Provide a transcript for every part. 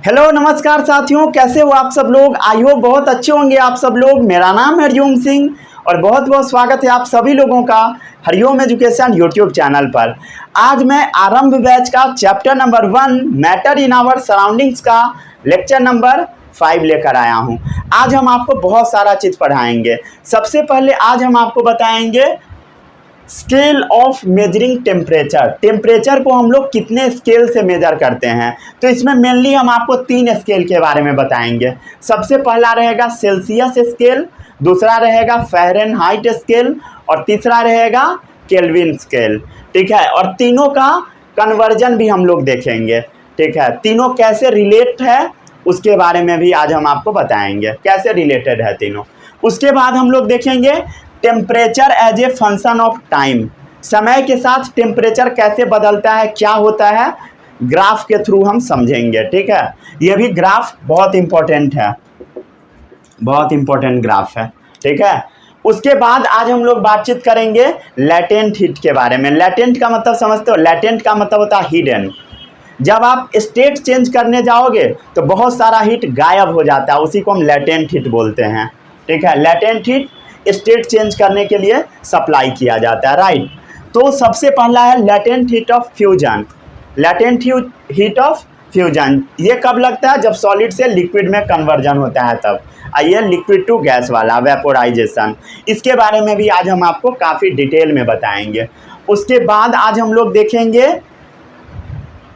Hello नमस्कार साथियों, कैसे हो आप सब लोग। आई होप बहुत अच्छे होंगे आप सब लोग। मेरा नाम है हरिओम सिंह और बहुत बहुत स्वागत है आप सभी लोगों का हरिओम एजुकेशन यूट्यूब चैनल पर। आज मैं आरंभ बैच का chapter number 1 matter in our surroundings का लेक्चर नंबर 5 लेकर आया हूं। आज हम आपको बहुत सारा चीज़ पढ़ाएंगे। सबसे पहले आज हम आपको बताएंगे scale of measuring temperature. Temperature को हम लोग कितने स्केल से मेजर करते हैं, तो इसमें मेनली हम आपको 3 स्केल के बारे में बताएंगे। सबसे पहला रहेगा सेल्सियस स्केल, दूसरा रहेगा फ़ारेनहाइट स्केल और तीसरा रहेगा केल्विन स्केल। ठीक है, और तीनों का कन्वर्जन भी हम लोग देखेंगे। ठीक है, तीनों कैसे रिलेट है उसके बारे में भी आज हम आपको बताएंगे, कैसे रिलेटेड है तीनों। उसके बाद हम लोग देखेंगे temperature as a function of time. समय के साथ टेम्परेचर कैसे बदलता है, क्या होता है, ग्राफ के थ्रू हम समझेंगे। ठीक है, ये भी ग्राफ बहुत इंपॉर्टेंट है, बहुत इंपॉर्टेंट ग्राफ है। ठीक है, उसके बाद आज हम लोग बातचीत करेंगे लैटेंट हीट के बारे में। लैटेंट का मतलब समझते हो? लैटेंट का मतलब होता है हिडन। जब आप स्टेट चेंज करने जाओगे तो बहुत सारा हीट गायब हो जाता है, उसी को हम लैटेंट हीट बोलते हैं। ठीक है, लैटेंट हीट स्टेट चेंज करने के लिए सप्लाई किया जाता है, राइट। तो सबसे पहला है latent heat of fusion. Latent heat of fusion ये कब लगता है? जब सॉलिड से लिक्विड में कन्वर्जन होता है तब। आइए लिक्विड टू गैस वाला वेपोराइजेशन, इसके बारे में भी आज हम आपको काफ़ी डिटेल में बताएंगे। उसके बाद आज हम लोग देखेंगे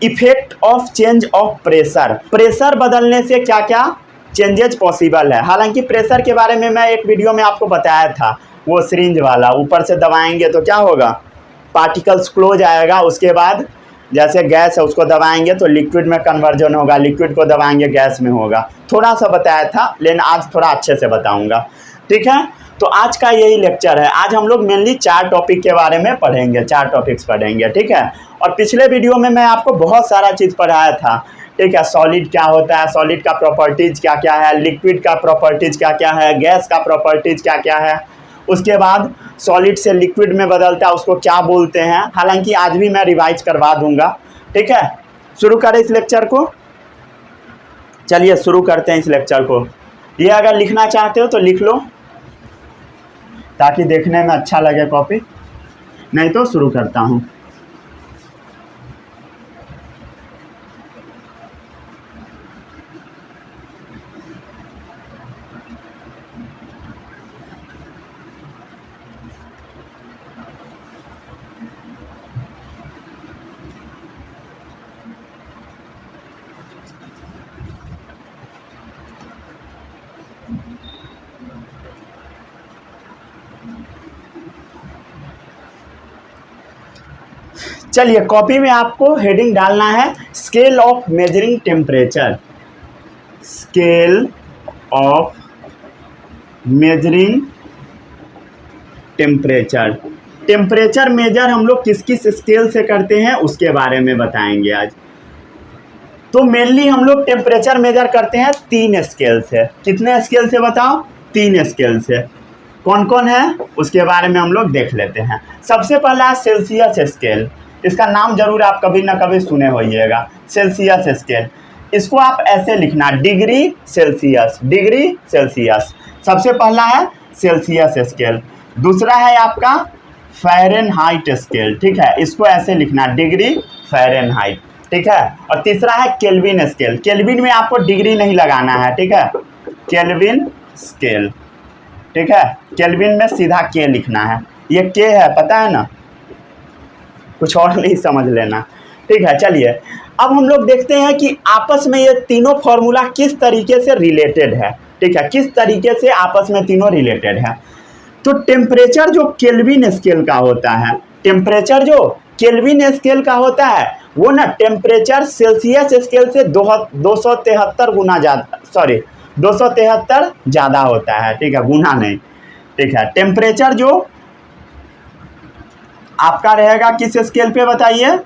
effect of change of pressure. Pressure बदलने से क्या क्या चेंजेज पॉसिबल है। हालांकि प्रेशर के बारे में मैं एक वीडियो में आपको बताया था, वो सिरिंज वाला। ऊपर से दबाएंगे तो क्या होगा, पार्टिकल्स क्लोज आएगा। उसके बाद जैसे गैस है उसको दबाएंगे तो लिक्विड में कन्वर्जन होगा, लिक्विड को दबाएंगे गैस में होगा। थोड़ा सा बताया था, लेकिन आज थोड़ा अच्छे से बताऊंगा। ठीक है, तो आज का यही लेक्चर है। आज हम लोग मेनली 4 टॉपिक के बारे में पढ़ेंगे, 4 टॉपिक्स पढ़ेंगे। ठीक है, और पिछले वीडियो में मैं आपको बहुत सारा चीज़ पढ़ाया था। ठीक है, सॉलिड क्या होता है, सॉलिड का प्रॉपर्टीज़ क्या क्या है, लिक्विड का प्रॉपर्टीज़ क्या क्या है, गैस का प्रॉपर्टीज़ क्या क्या है। उसके बाद सॉलिड से लिक्विड में बदलता है उसको क्या बोलते हैं। हालांकि आज भी मैं रिवाइज करवा दूंगा। ठीक है, शुरू करें इस लेक्चर को। चलिए शुरू करते हैं इस लेक्चर को। ये अगर लिखना चाहते हो तो लिख लो ताकि देखने में अच्छा लगे कॉपी, नहीं तो शुरू करता हूँ। चलिए कॉपी में आपको हेडिंग डालना है scale of measuring temperature. Scale of measuring temperature. Temperature measure हम लोग किस किस स्केल से करते हैं उसके बारे में बताएंगे आज। तो मेनली हम लोग टेम्परेचर मेजर करते हैं 3 स्केल से। कितने स्केल से बताओ? 3 स्केल से। कौन कौन है उसके बारे में हम लोग देख लेते हैं। सबसे पहला है सेल्सियस स्केल। इसका नाम जरूर आप कभी ना कभी सुने होइएगा, सेल्सियस स्केल। इसको आप ऐसे लिखना, डिग्री सेल्सियस, डिग्री सेल्सियस। सबसे पहला है सेल्सियस स्केल। दूसरा है आपका फ़ारेनहाइट स्केल। ठीक है, इसको ऐसे लिखना, डिग्री फ़ारेनहाइट। ठीक है, और तीसरा है केल्विन स्केल। केल्विन में आपको डिग्री नहीं लगाना है। ठीक है, केल्विन स्केल। ठीक है, केल्विन में सीधा के लिखना है। ये के है, पता है ना, कुछ और नहीं समझ लेना। ठीक है, चलिए अब हम लोग देखते हैं कि आपस में ये तीनों फॉर्मूला किस तरीके से रिलेटेड है। ठीक है, किस तरीके से आपस में तीनों रिलेटेड है। तो टेम्परेचर जो केल्विन स्केल का होता है, टेम्परेचर जो केल्विन स्केल का होता है वो ना टेम्परेचर सेल्सियस स्केल से 273 गुना ज़्यादा, सॉरी 273 ज़्यादा होता है। ठीक है, गुना नहीं। ठीक है, टेम्परेचर जो आपका रहेगा किस स्केल पे बताइए?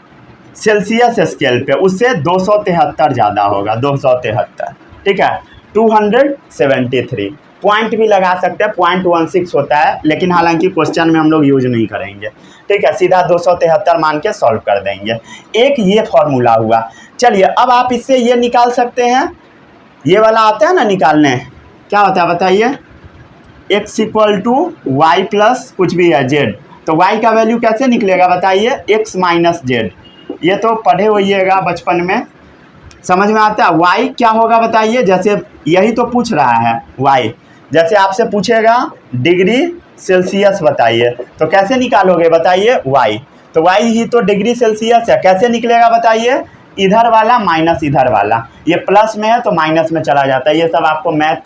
सेल्सियस स्केल पे, उससे 273 ज़्यादा होगा, 273। ठीक है, 273 पॉइंट भी लगा सकते हैं, 0.16 होता है, लेकिन हालांकि क्वेश्चन में हम लोग यूज नहीं करेंगे। ठीक है, सीधा 273 मान के सॉल्व कर देंगे। एक ये फॉर्मूला हुआ। चलिए अब आप इससे ये निकाल सकते हैं, ये वाला आता है ना निकालने, क्या होता है बताइए, x equal to y plus कुछ भी है z, तो y का वैल्यू कैसे निकलेगा बताइए, x माइनस जेड। ये तो पढ़े होइएगा बचपन में, समझ में आता है। y क्या होगा बताइए, जैसे यही तो पूछ रहा है y, जैसे आपसे पूछेगा डिग्री सेल्सियस बताइए, तो कैसे निकालोगे बताइए y, तो y ही तो डिग्री सेल्सियस है, कैसे निकलेगा बताइए, इधर वाला माइनस इधर वाला, ये प्लस में है तो माइनस में चला जाता है। ये सब आपको मैथ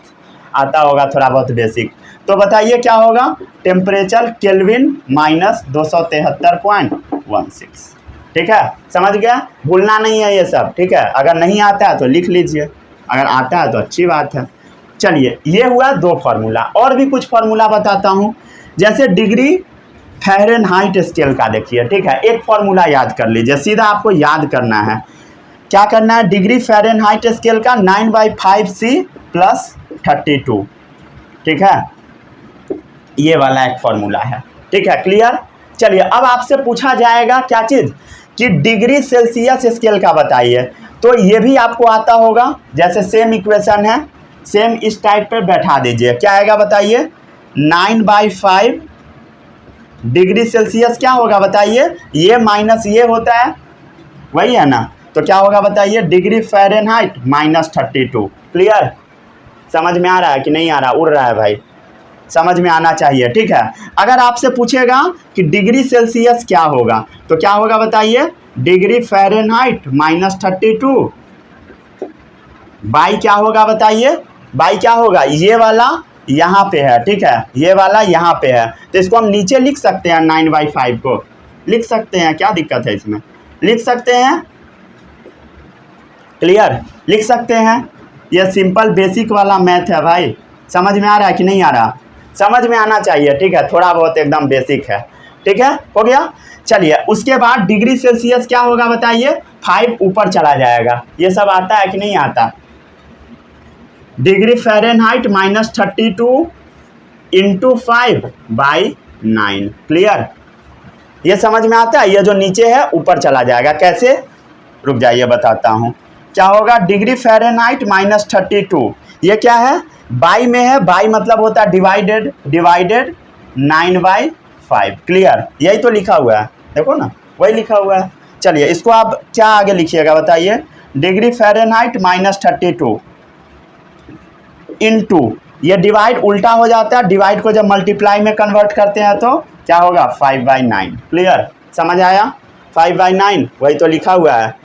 आता होगा थोड़ा बहुत बेसिक। तो बताइए क्या होगा, टेम्परेचर केल्विन माइनस 273.16, ठीक है, समझ गया, भूलना नहीं है ये सब, ठीक है। अगर नहीं आता है तो लिख लीजिए, अगर आता है तो अच्छी बात है। चलिए ये हुआ दो फार्मूला, और भी कुछ फार्मूला बताता हूँ, जैसे डिग्री फ़ारेनहाइट स्केल का देखिए, ठीक है, एक फार्मूला याद कर लीजिए, सीधा आपको याद करना है, क्या करना है, डिग्री फ़ारेनहाइट स्केल का 9/5C प्लस 32, ठीक है, ये वाला एक फार्मूला है, ठीक है, क्लियर। चलिए अब आपसे पूछा जाएगा क्या चीज़, कि डिग्री सेल्सियस स्केल का बताइए, तो ये भी आपको आता होगा, जैसे सेम इक्वेशन है, सेम इस टाइप पे बैठा दीजिए, क्या आएगा बताइए, 9/5 डिग्री सेल्सियस क्या होगा बताइए, ये माइनस ये होता है, वही है ना, तो क्या होगा बताइए, डिग्री फ़ारेनहाइट माइनस 32, क्लियर। समझ में आ रहा है कि नहीं आ रहा, उड़ रहा है भाई, समझ में आना चाहिए, ठीक है। अगर आपसे पूछेगा कि डिग्री सेल्सियस क्या होगा, तो क्या होगा बताइए, डिग्री फ़ारेनहाइट माइनस 32 बाई क्या होगा बताइए, बाई क्या होगा, ये वाला यहाँ पे है, ठीक है, ये वाला यहाँ पे है, तो इसको हम नीचे लिख सकते हैं, 9/5 को लिख सकते हैं, क्या दिक्कत है इसमें, लिख सकते हैं, क्लियर, लिख सकते हैं। ये सिंपल बेसिक वाला मैथ है भाई, समझ में आ रहा है कि नहीं आ रहा, समझ में आना चाहिए, ठीक है, थोड़ा बहुत एकदम बेसिक है, ठीक है, हो गया। चलिए उसके बाद डिग्री सेल्सियस क्या होगा बताइए, 5 ऊपर चला जाएगा, ये सब आता है कि नहीं आता, degree Fahrenheit minus 32 into 5/9, clear, ये समझ में आता है। ये जो नीचे है ऊपर चला जाएगा, कैसे, रुक जाइए बताता हूँ, क्या होगा, डिग्री फ़ारेनहाइट माइनस 32, ये क्या है, बाई में है, बाई मतलब होता है डिवाइडेड, डिवाइडेड 9/5, क्लियर, यही तो लिखा हुआ है, देखो ना वही लिखा हुआ है। चलिए इसको आप क्या आगे लिखिएगा बताइए, डिग्री फ़ारेनहाइट माइनस 32 इंटू, ये डिवाइड उल्टा हो जाता है, डिवाइड को जब मल्टीप्लाई में कन्वर्ट करते हैं तो क्या होगा, 5/9, क्लियर, समझ आया, 5/9 वही तो लिखा हुआ है,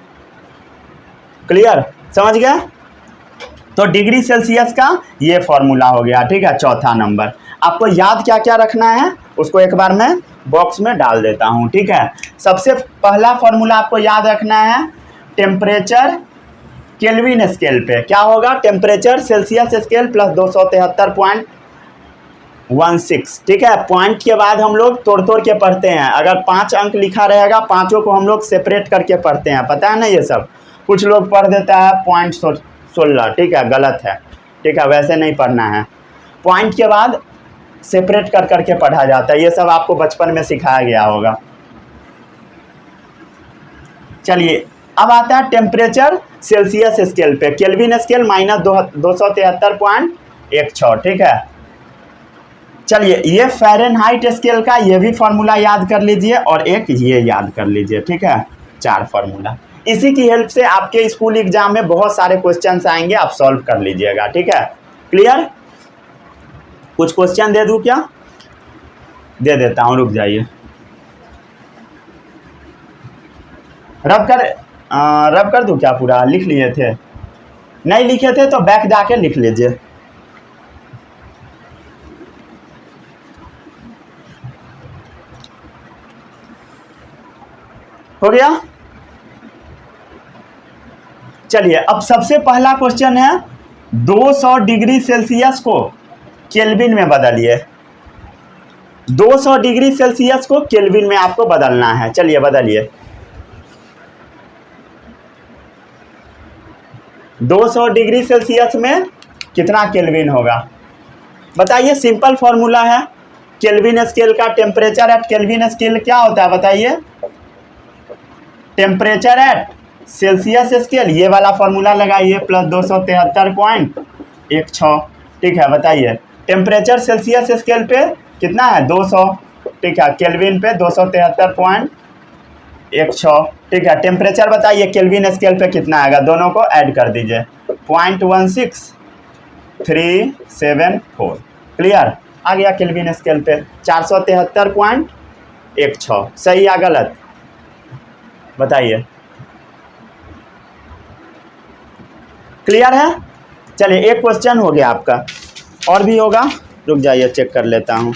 क्लियर, समझ गए। तो डिग्री सेल्सियस का ये फॉर्मूला हो गया, ठीक है, चौथा नंबर। आपको याद क्या क्या रखना है उसको एक बार मैं बॉक्स में डाल देता हूँ, ठीक है। सबसे पहला फॉर्मूला आपको याद रखना है, टेम्परेचर केल्विन स्केल पे क्या होगा, टेम्परेचर सेल्सियस स्केल प्लस 273.16, ठीक है। पॉइंट के बाद हम लोग तोड़ तोड़ के पढ़ते हैं, अगर 5 अंक लिखा रहेगा, पाँचों को हम लोग सेपरेट करके पढ़ते हैं, पता है ना ये सब। कुछ लोग पढ़ देता है .16, ठीक है, गलत है, ठीक है, वैसे नहीं पढ़ना है, पॉइंट के बाद सेपरेट कर करके पढ़ा जाता है, ये सब आपको बचपन में सिखाया गया होगा। चलिए अब आता है टेम्परेचर सेल्सियस स्केल पे, केल्विन स्केल माइनस 273.16, ठीक है। चलिए ये फ़ारेनहाइट स्केल का ये भी फार्मूला याद कर लीजिए, और एक ये याद कर लीजिए, ठीक है, 4 फार्मूला। इसी की हेल्प से आपके स्कूल एग्जाम में बहुत सारे क्वेश्चंस आएंगे, आप सॉल्व कर लीजिएगा, ठीक है, क्लियर। कुछ क्वेश्चन दे दूं क्या, दे देता हूं, रुक जाइए, रब कर दूं क्या, पूरा लिख लिए थे, नहीं लिखे थे तो बैक जाके लिख लीजिए। हो गया। चलिए अब सबसे पहला क्वेश्चन है, 200 डिग्री सेल्सियस को केल्विन में बदलिए, 200 डिग्री सेल्सियस को केल्विन में आपको बदलना है। चलिए बदलिए, 200 डिग्री सेल्सियस में कितना केल्विन होगा बताइए, सिंपल फॉर्मूला है, केल्विन स्केल का टेम्परेचर एट केल्विन स्केल क्या होता है बताइए? टेम्परेचर एट सेल्सियस स्केल, ये वाला फॉर्मूला लगाइए, प्लस 273.16। ठीक है, बताइए टेम्परेचर सेल्सियस स्केल पे कितना है? 200। ठीक है, केल्विन पे 273.16। ठीक है, टेम्परेचर बताइए केल्विन स्केल पे कितना आएगा? दोनों को ऐड कर दीजिए, 0.16374। क्लियर? आ गया केल्विन स्केल पे 473.16। सही या गलत बताइए? क्लियर है? चलिए एक क्वेश्चन हो गया आपका, और भी होगा, रुक जाइए चेक कर लेता हूँ।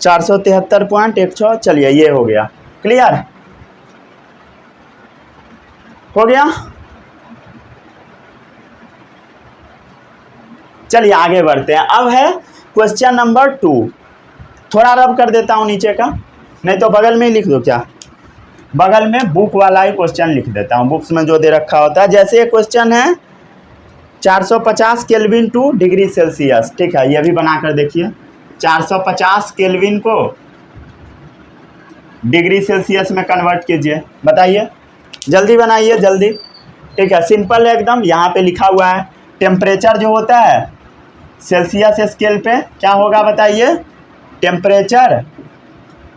$473.16। चलिए ये हो गया। क्लियर हो गया? चलिए आगे बढ़ते हैं। अब है क्वेश्चन नंबर 2। थोड़ा रब कर देता हूं नीचे का, नहीं तो बगल में ही लिख दो। क्या बगल में बुक वाला ही क्वेश्चन लिख देता हूं, बुक्स में जो दे रखा होता है। जैसे ये क्वेश्चन है 450 केल्विन टू डिग्री सेल्सियस। ठीक है, ये भी बनाकर देखिए। 450 केल्विन को डिग्री सेल्सियस में कन्वर्ट कीजिए, बताइए, जल्दी बनाइए जल्दी। ठीक है, सिंपल है एकदम। यहाँ पे लिखा हुआ है टेम्परेचर जो होता है सेल्सियस स्केल पे क्या होगा बताइए? Temperature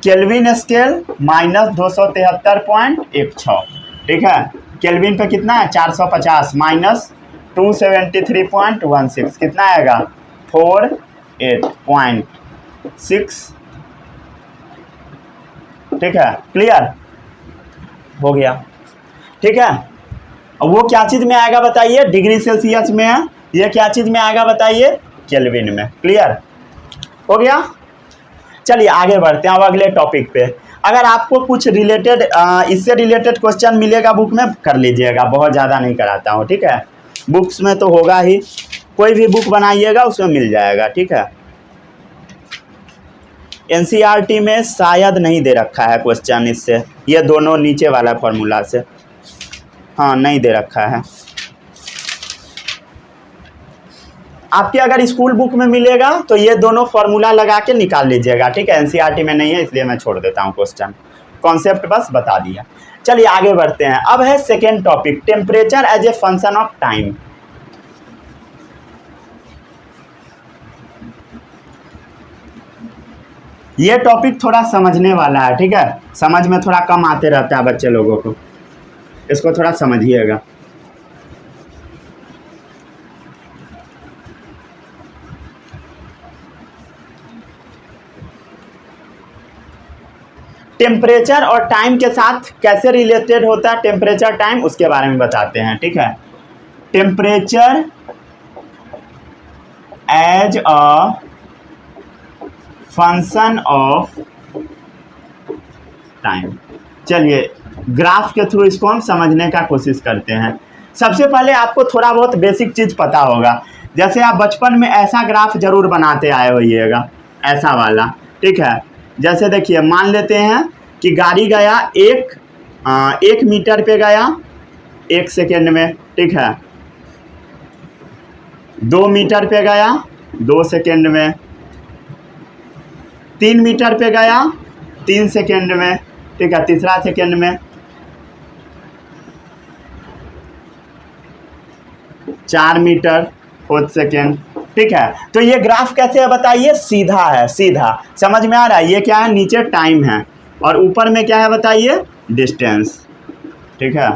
kelvin scale minus 273.16। ठीक है, केल्विन पे कितना है? 450 माइनस 273.16 कितना आएगा? 48.6। ठीक है, क्लियर हो गया? ठीक है, वो क्या चीज़ में आएगा बताइए? डिग्री सेल्सियस में है। ये क्या चीज़ में आएगा बताइए? केल्विन में। क्लियर हो गया? चलिए आगे बढ़ते हैं अब अगले टॉपिक पे। अगर आपको कुछ रिलेटेड इससे रिलेटेड क्वेश्चन मिलेगा बुक में, कर लीजिएगा, बहुत ज़्यादा नहीं कराता हूँ। ठीक है, बुक्स में तो होगा ही, कोई भी बुक बनाइएगा उसमें मिल जाएगा। ठीक है, एनसीईआरटी में शायद नहीं दे रखा है क्वेश्चन इससे, ये दोनों नीचे वाला फॉर्मूला से, हाँ नहीं दे रखा है। आपके अगर स्कूल बुक में मिलेगा तो ये दोनों फॉर्मूला लगा के निकाल लीजिएगा। ठीक है, एनसीईआरटी में नहीं है इसलिए मैं छोड़ देता हूँ क्वेश्चन, कॉन्सेप्ट बस बता दिया। चलिए आगे बढ़ते हैं। अब है second topic, temperature as a function of time. ये टॉपिक थोड़ा समझने वाला है। ठीक है, समझ में थोड़ा कम आते रहता है बच्चे लोगों को, इसको थोड़ा समझिएगा। टेम्परेचर और टाइम के साथ कैसे रिलेटेड होता है टेम्परेचर टाइम, उसके बारे में बताते हैं। ठीक है, temperature as a function of time. चलिए ग्राफ के थ्रू इसको हम समझने का कोशिश करते हैं। सबसे पहले आपको थोड़ा बहुत बेसिक चीज़ पता होगा, जैसे आप बचपन में ऐसा ग्राफ जरूर बनाते आए होइएगा, ऐसा वाला। ठीक है, जैसे देखिए मान लेते हैं कि गाड़ी गया 1 मीटर पे गया 1 सेकेंड में। ठीक है, 2 मीटर पे गया 2 सेकेंड में, 3 मीटर पे गया 3 सेकेंड में। ठीक है, तीसरा सेकेंड में, 4 मीटर 4th सेकेंड। ठीक है, तो ये ग्राफ कैसे है बताइए? सीधा है, सीधा, समझ में आ रहा है? ये क्या है? नीचे टाइम है और ऊपर में क्या है बताइए? डिस्टेंस। ठीक है,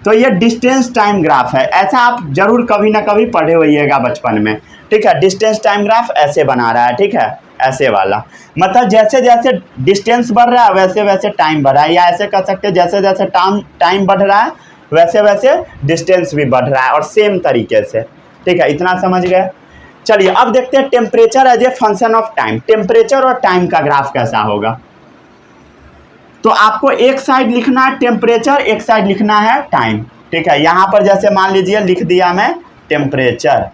तो ये डिस्टेंस टाइम ग्राफ है। ऐसा आप जरूर कभी ना कभी पढ़े होइएगा बचपन में। ठीक है, डिस्टेंस टाइम ग्राफ ऐसे बना रहा है। ठीक है, ऐसे वाला, मतलब जैसे जैसे डिस्टेंस बढ़ रहा है वैसे वैसे टाइम बढ़ रहा है, या ऐसे कह सकते हैं जैसे जैसे टाइम बढ़ रहा है वैसे वैसे डिस्टेंस भी बढ़ रहा है, और सेम तरीके से। ठीक है, इतना समझ गए? चलिए अब देखते हैं temperature as a function of time. Temperature और टाइम का ग्राफ कैसा होगा? तो आपको एक साइड लिखना है टेम्परेचर, एक साइड लिखना है टाइम। ठीक है, यहाँ पर जैसे मान लीजिए लिख दिया मैं टेम्परेचर,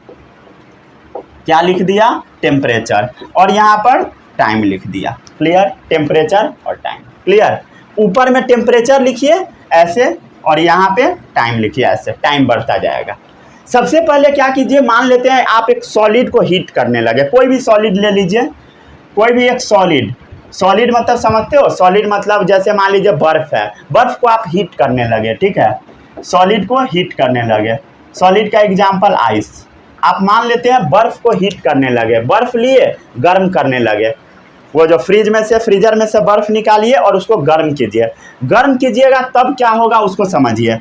क्या लिख दिया? टेम्परेचर, और यहाँ पर टाइम लिख दिया। क्लियर? टेम्परेचर और टाइम। क्लियर? ऊपर में टेम्परेचर लिखिए ऐसे, और यहाँ पे टाइम लिखिए, ऐसे टाइम बढ़ता जाएगा। सबसे पहले क्या कीजिए, मान लेते हैं आप एक सॉलिड को हीट करने लगे, कोई भी सॉलिड ले लीजिए, कोई भी एक सॉलिड। सॉलिड मतलब समझते हो, सॉलिड मतलब जैसे मान लीजिए बर्फ है, बर्फ को आप हीट करने लगे, ठीक है, सॉलिड को हीट करने लगे। सॉलिड का एग्जाम्पल आइस। आप मान लेते हैं बर्फ को हीट करने लगे, बर्फ लिए गर्म करने लगे, वो जो फ्रीजर में से बर्फ निकालिए और उसको गर्म कीजिए। गर्म कीजिएगा तब क्या होगा उसको समझिए।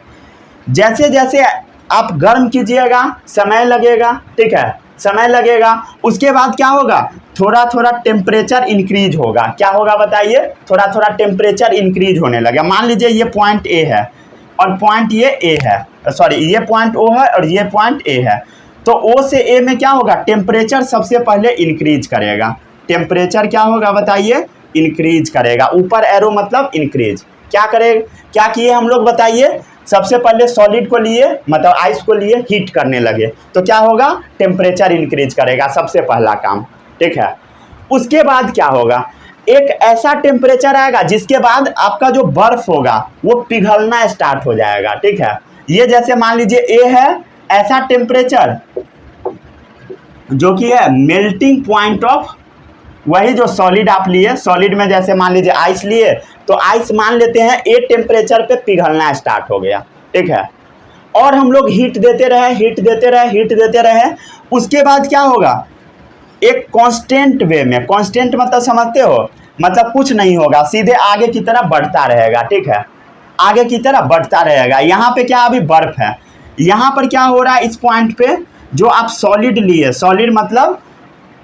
जैसे जैसे आप गर्म कीजिएगा समय लगेगा, ठीक है, समय लगेगा। उसके बाद क्या होगा, थोड़ा थोड़ा टेम्परेचर इंक्रीज होगा। क्या होगा बताइए, थोड़ा थोड़ा टेम्परेचर इंक्रीज होने लगेगा। मान लीजिए ये पॉइंट ए है और पॉइंट ये ए है, सॉरी ये पॉइंट ओ है और ये पॉइंट ए है। तो ओ से ए में क्या होगा, टेम्परेचर सबसे पहले इंक्रीज करेगा। टेम्परेचर क्या होगा बताइए, इंक्रीज करेगा। ऊपर एरो मतलब इंक्रीज। क्या करेगा, क्या किए हम लोग बताइए, सबसे पहले सॉलिड को लिए मतलब आइस को लिए हीट करने लगे, तो क्या होगा, टेम्परेचर इंक्रीज करेगा, सबसे पहला काम, ठीक है। उसके बाद क्या होगा, एक ऐसा टेम्परेचर आएगा जिसके बाद आपका जो बर्फ होगा वो पिघलना स्टार्ट हो जाएगा, ठीक है। ये जैसे मान लीजिए ए है, ऐसा टेम्परेचर जो कि है मेल्टिंग पॉइंट ऑफ, वही जो सॉलिड आप लिए, सॉलिड में जैसे मान लीजिए आइस लिए, तो आइस मान लेते हैं ए टेम्परेचर पे पिघलना स्टार्ट हो गया, ठीक है। और हम लोग हीट देते रहे, हीट देते रहे, हीट देते रहे। उसके बाद क्या होगा, एक कांस्टेंट वे में, कांस्टेंट मतलब समझते हो, मतलब कुछ नहीं होगा, सीधे आगे की तरफ बढ़ता रहेगा, ठीक है, आगे की तरफ बढ़ता रहेगा। यहाँ पे क्या अभी बर्फ है, यहाँ पर क्या हो रहा है, इस पॉइंट पे जो आप सॉलिड लिए, सॉलिड मतलब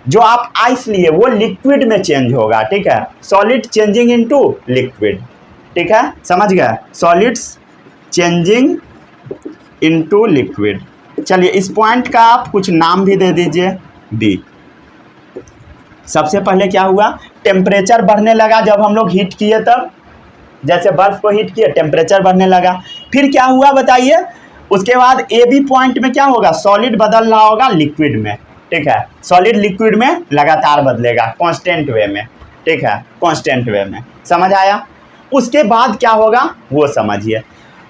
जो आप आइस लिए वो लिक्विड में चेंज होगा, ठीक है, सॉलिड चेंजिंग इनटू लिक्विड, ठीक है, समझ गए, सॉलिड्स चेंजिंग इनटू लिक्विड। चलिए इस पॉइंट का आप कुछ नाम भी दे दीजिए, बी। सबसे पहले क्या हुआ, टेम्परेचर बढ़ने लगा जब हम लोग हीट किए, तब जैसे बर्फ को हीट किए टेम्परेचर बढ़ने लगा। फिर क्या हुआ बताइए, उसके बाद ए बी पॉइंट में क्या होगा, सॉलिड बदल रहा होगा लिक्विड में, ठीक है, सॉलिड लिक्विड में लगातार बदलेगा कांस्टेंट वे में, ठीक है, कांस्टेंट वे में, समझ आया। उसके बाद क्या होगा वो समझिए।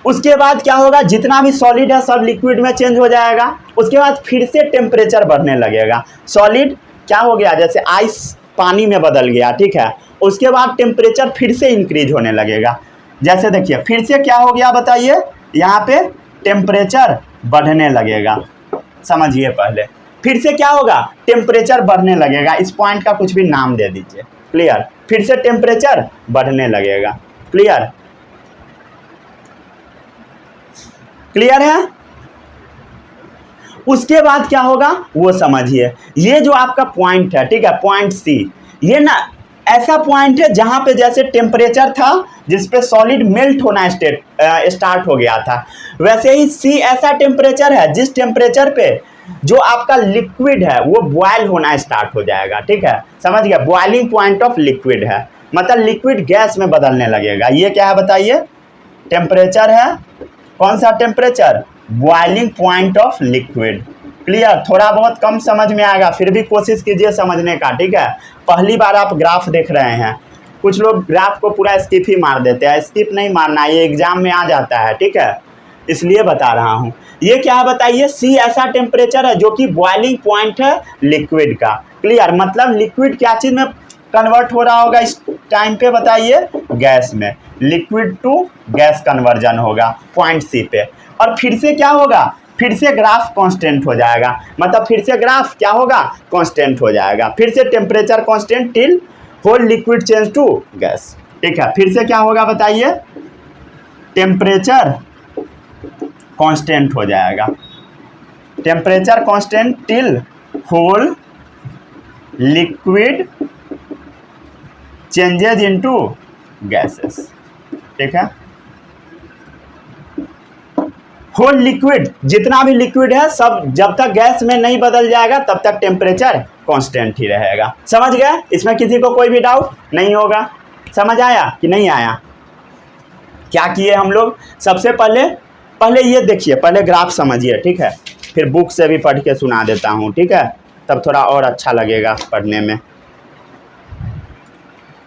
उसके बाद क्या होगा, जितना भी सॉलिड है सब लिक्विड में चेंज हो जाएगा। उसके बाद फिर से टेम्परेचर बढ़ने लगेगा, सॉलिड क्या हो गया, जैसे आइस पानी में बदल गया, ठीक है। उसके बाद टेम्परेचर फिर से इंक्रीज होने लगेगा। जैसे देखिए फिर से क्या हो गया बताइए, यहाँ पे टेम्परेचर बढ़ने लगेगा, समझिए पहले। फिर से क्या होगा, टेम्परेचर बढ़ने लगेगा। इस पॉइंट का कुछ भी नाम दे दीजिए, क्लियर। फिर से टेम्परेचर बढ़ने लगेगा, क्लियर, क्लियर है। उसके बाद क्या होगा वो समझिए। ये जो आपका पॉइंट है, ठीक है, पॉइंट सी, ये ना ऐसा पॉइंट है जहां पे जैसे टेम्परेचर था जिसपे सॉलिड मेल्ट होना स्टार्ट हो गया था, वैसे ही सी ऐसा टेम्परेचर है जिस टेम्परेचर पे जो आपका लिक्विड है वो बॉयल होना स्टार्ट हो जाएगा, ठीक है, समझ गया। बॉइलिंग पॉइंट ऑफ लिक्विड है, मतलब लिक्विड गैस में बदलने लगेगा। ये क्या है बताइए, टेम्परेचर है, कौन सा temperature, boiling point of liquid, clear. थोड़ा बहुत कम समझ में आएगा, फिर भी कोशिश कीजिए समझने का, ठीक है। पहली बार आप ग्राफ देख रहे हैं, कुछ लोग ग्राफ को पूरा स्किप ही मार देते हैं, स्किप नहीं मारना, ये एग्जाम में आ जाता है, ठीक है, इसलिए बता रहा हूँ। ये क्या है बताइए, सी ऐसा टेम्परेचर है जो कि बॉइलिंग पॉइंट है लिक्विड का, क्लियर। मतलब लिक्विड क्या चीज़ में कन्वर्ट हो रहा होगा इस टाइम पे बताइए, गैस में, लिक्विड टू गैस कन्वर्जन होगा पॉइंट सी पे। और फिर से क्या होगा, फिर से ग्राफ कांस्टेंट हो जाएगा, मतलब फिर से ग्राफ क्या होगा, कांस्टेंट हो जाएगा। फिर से temperature constant till whole liquid change to gas, ठीक है। फिर से क्या होगा बताइए, टेम्परेचर कांस्टेंट हो जाएगा, temperature constant till whole liquid changes into gases, ठीक है। होल लिक्विड, जितना भी लिक्विड है सब जब तक गैस में नहीं बदल जाएगा तब तक टेम्परेचर कांस्टेंट ही रहेगा, समझ गए। इसमें किसी को कोई भी डाउट नहीं होगा, समझ आया कि नहीं आया। क्या किए हम लोग, सबसे पहले ये देखिए, पहले ग्राफ समझिए, ठीक है, फिर बुक से भी पढ़ के सुना देता हूँ, ठीक है, तब थोड़ा और अच्छा लगेगा पढ़ने में।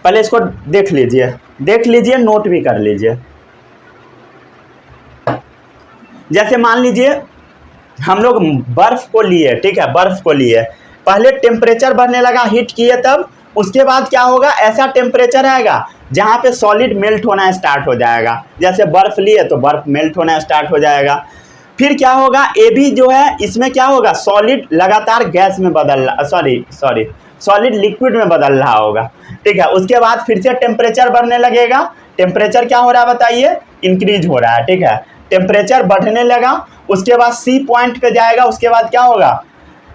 पहले इसको देख लीजिए, नोट भी कर लीजिए। जैसे मान लीजिए हम लोग बर्फ को लिए, ठीक है, बर्फ को लिए, पहले टेम्परेचर बढ़ने लगा, हीट किए, तब उसके बाद क्या होगा, ऐसा टेम्परेचर आएगा जहाँ पे सॉलिड मेल्ट होना स्टार्ट हो जाएगा। जैसे बर्फ लिए तो बर्फ मेल्ट होना स्टार्ट हो जाएगा। फिर क्या होगा, ए भी जो है इसमें क्या होगा, सॉलिड लगातार गैस में बदल रहा, सॉलिड लिक्विड में बदल रहा होगा, ठीक है। उसके बाद फिर से टेम्परेचर बढ़ने लगेगा। टेम्परेचर क्या हो रहा है बताइए, इंक्रीज हो रहा है, ठीक है। टेम्परेचर बढ़ने लगा, उसके बाद सी पॉइंट पे जाएगा, उसके बाद क्या होगा,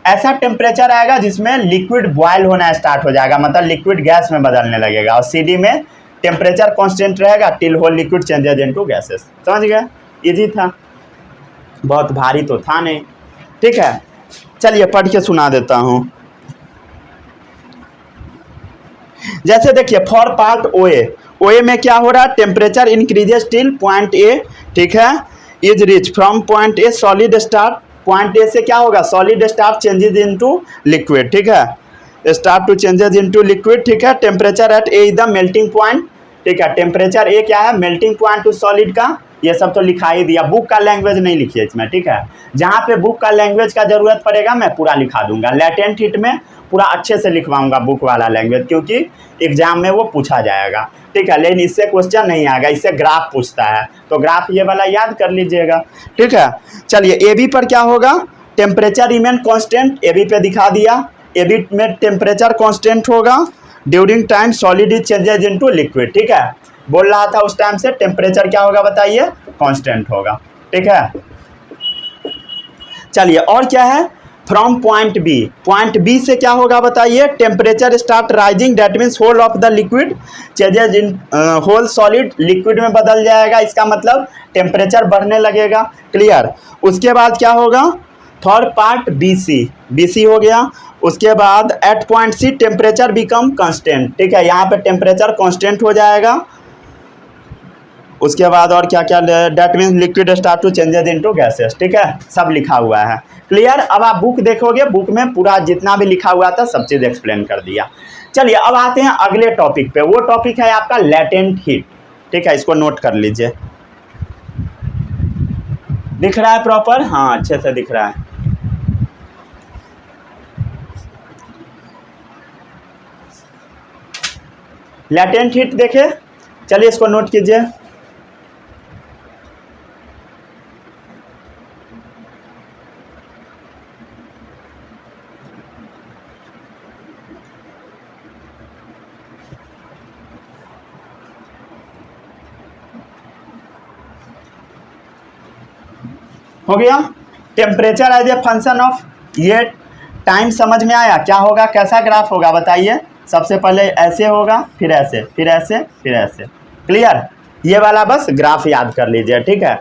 ऐसा टेम्परेचर आएगा जिसमें लिक्विड बॉयल होना स्टार्ट हो जाएगा, मतलब लिक्विड गैस में बदलने लगेगा। और सी डी में टेम्परेचर कांस्टेंट रहेगा till whole liquid changes into gases. समझ गए, इजी था, बहुत भारी तो था नहीं, ठीक है। चलिए पढ़ के सुना देता हूं। जैसे देखिए फॉर पार्ट ओए में क्या हो रहा है, temperature increases till point A, ठीक है, is reach from point A solid start, point A से क्या होगा, solid start changes into liquid, ठीक है, start to changes into liquid, ठीक है। Temperature at A is the melting point, ठीक है। टेम्परेचर ए क्या है, मेल्टिंग पॉइंट टू सॉलिड का, ये सब तो लिखा ही दिया, बुक का लैंग्वेज नहीं लिखिए इसमें, ठीक है। जहाँ पे बुक का लैंग्वेज का जरूरत पड़ेगा मैं पूरा लिखा दूंगा। लैटेंट हीट में पूरा अच्छे से लिखवाऊंगा बुक वाला लैंग्वेज, क्योंकि एग्जाम में वो पूछा जाएगा, ठीक है। लेकिन इससे क्वेश्चन नहीं आएगा, इससे ग्राफ पूछता है, तो ग्राफ ये वाला याद कर लीजिएगा, ठीक है। चलिए ए बी पर क्या होगा, temperature remain constant, A B पे दिखा दिया, ए बी में टेम्परेचर कांस्टेंट होगा during time solid is changes into liquid, ठीक है। बोल रहा था उस टाइम से टेम्परेचर क्या होगा बताइए, कांस्टेंट होगा, ठीक है। चलिए और क्या है, फ्रॉम पॉइंट बी से क्या होगा बताइए, temperature start rising, that means whole of the liquid changes in whole solid liquid में बदल जाएगा, इसका मतलब टेम्परेचर बढ़ने लगेगा, क्लियर। उसके बाद क्या होगा, फॉर पार्ट बी सी हो गया। उसके बाद at point C temperature become constant, ठीक है, यहाँ पे टेम्परेचर कांस्टेंट हो जाएगा। उसके बाद और क्या क्या, that means liquid start to changes into gases, ठीक है, सब लिखा हुआ है, क्लियर। अब आप बुक देखोगे, बुक में पूरा जितना भी लिखा हुआ था सब चीज़ एक्सप्लेन कर दिया। चलिए अब आते हैं अगले टॉपिक पे, वो टॉपिक है आपका लैटेंट हीट, ठीक है, इसको नोट कर लीजिए। दिख रहा है प्रॉपर, हाँ अच्छे से दिख रहा है। लैटेंट हीट देखे, चलिए इसको नोट कीजिए। हो गया, temperature as a function of, ये टाइम समझ में आया, क्या होगा, कैसा ग्राफ होगा बताइए। सबसे पहले ऐसे होगा, फिर ऐसे, फिर ऐसे, फिर ऐसे, क्लियर। ये वाला बस ग्राफ याद कर लीजिए, ठीक है।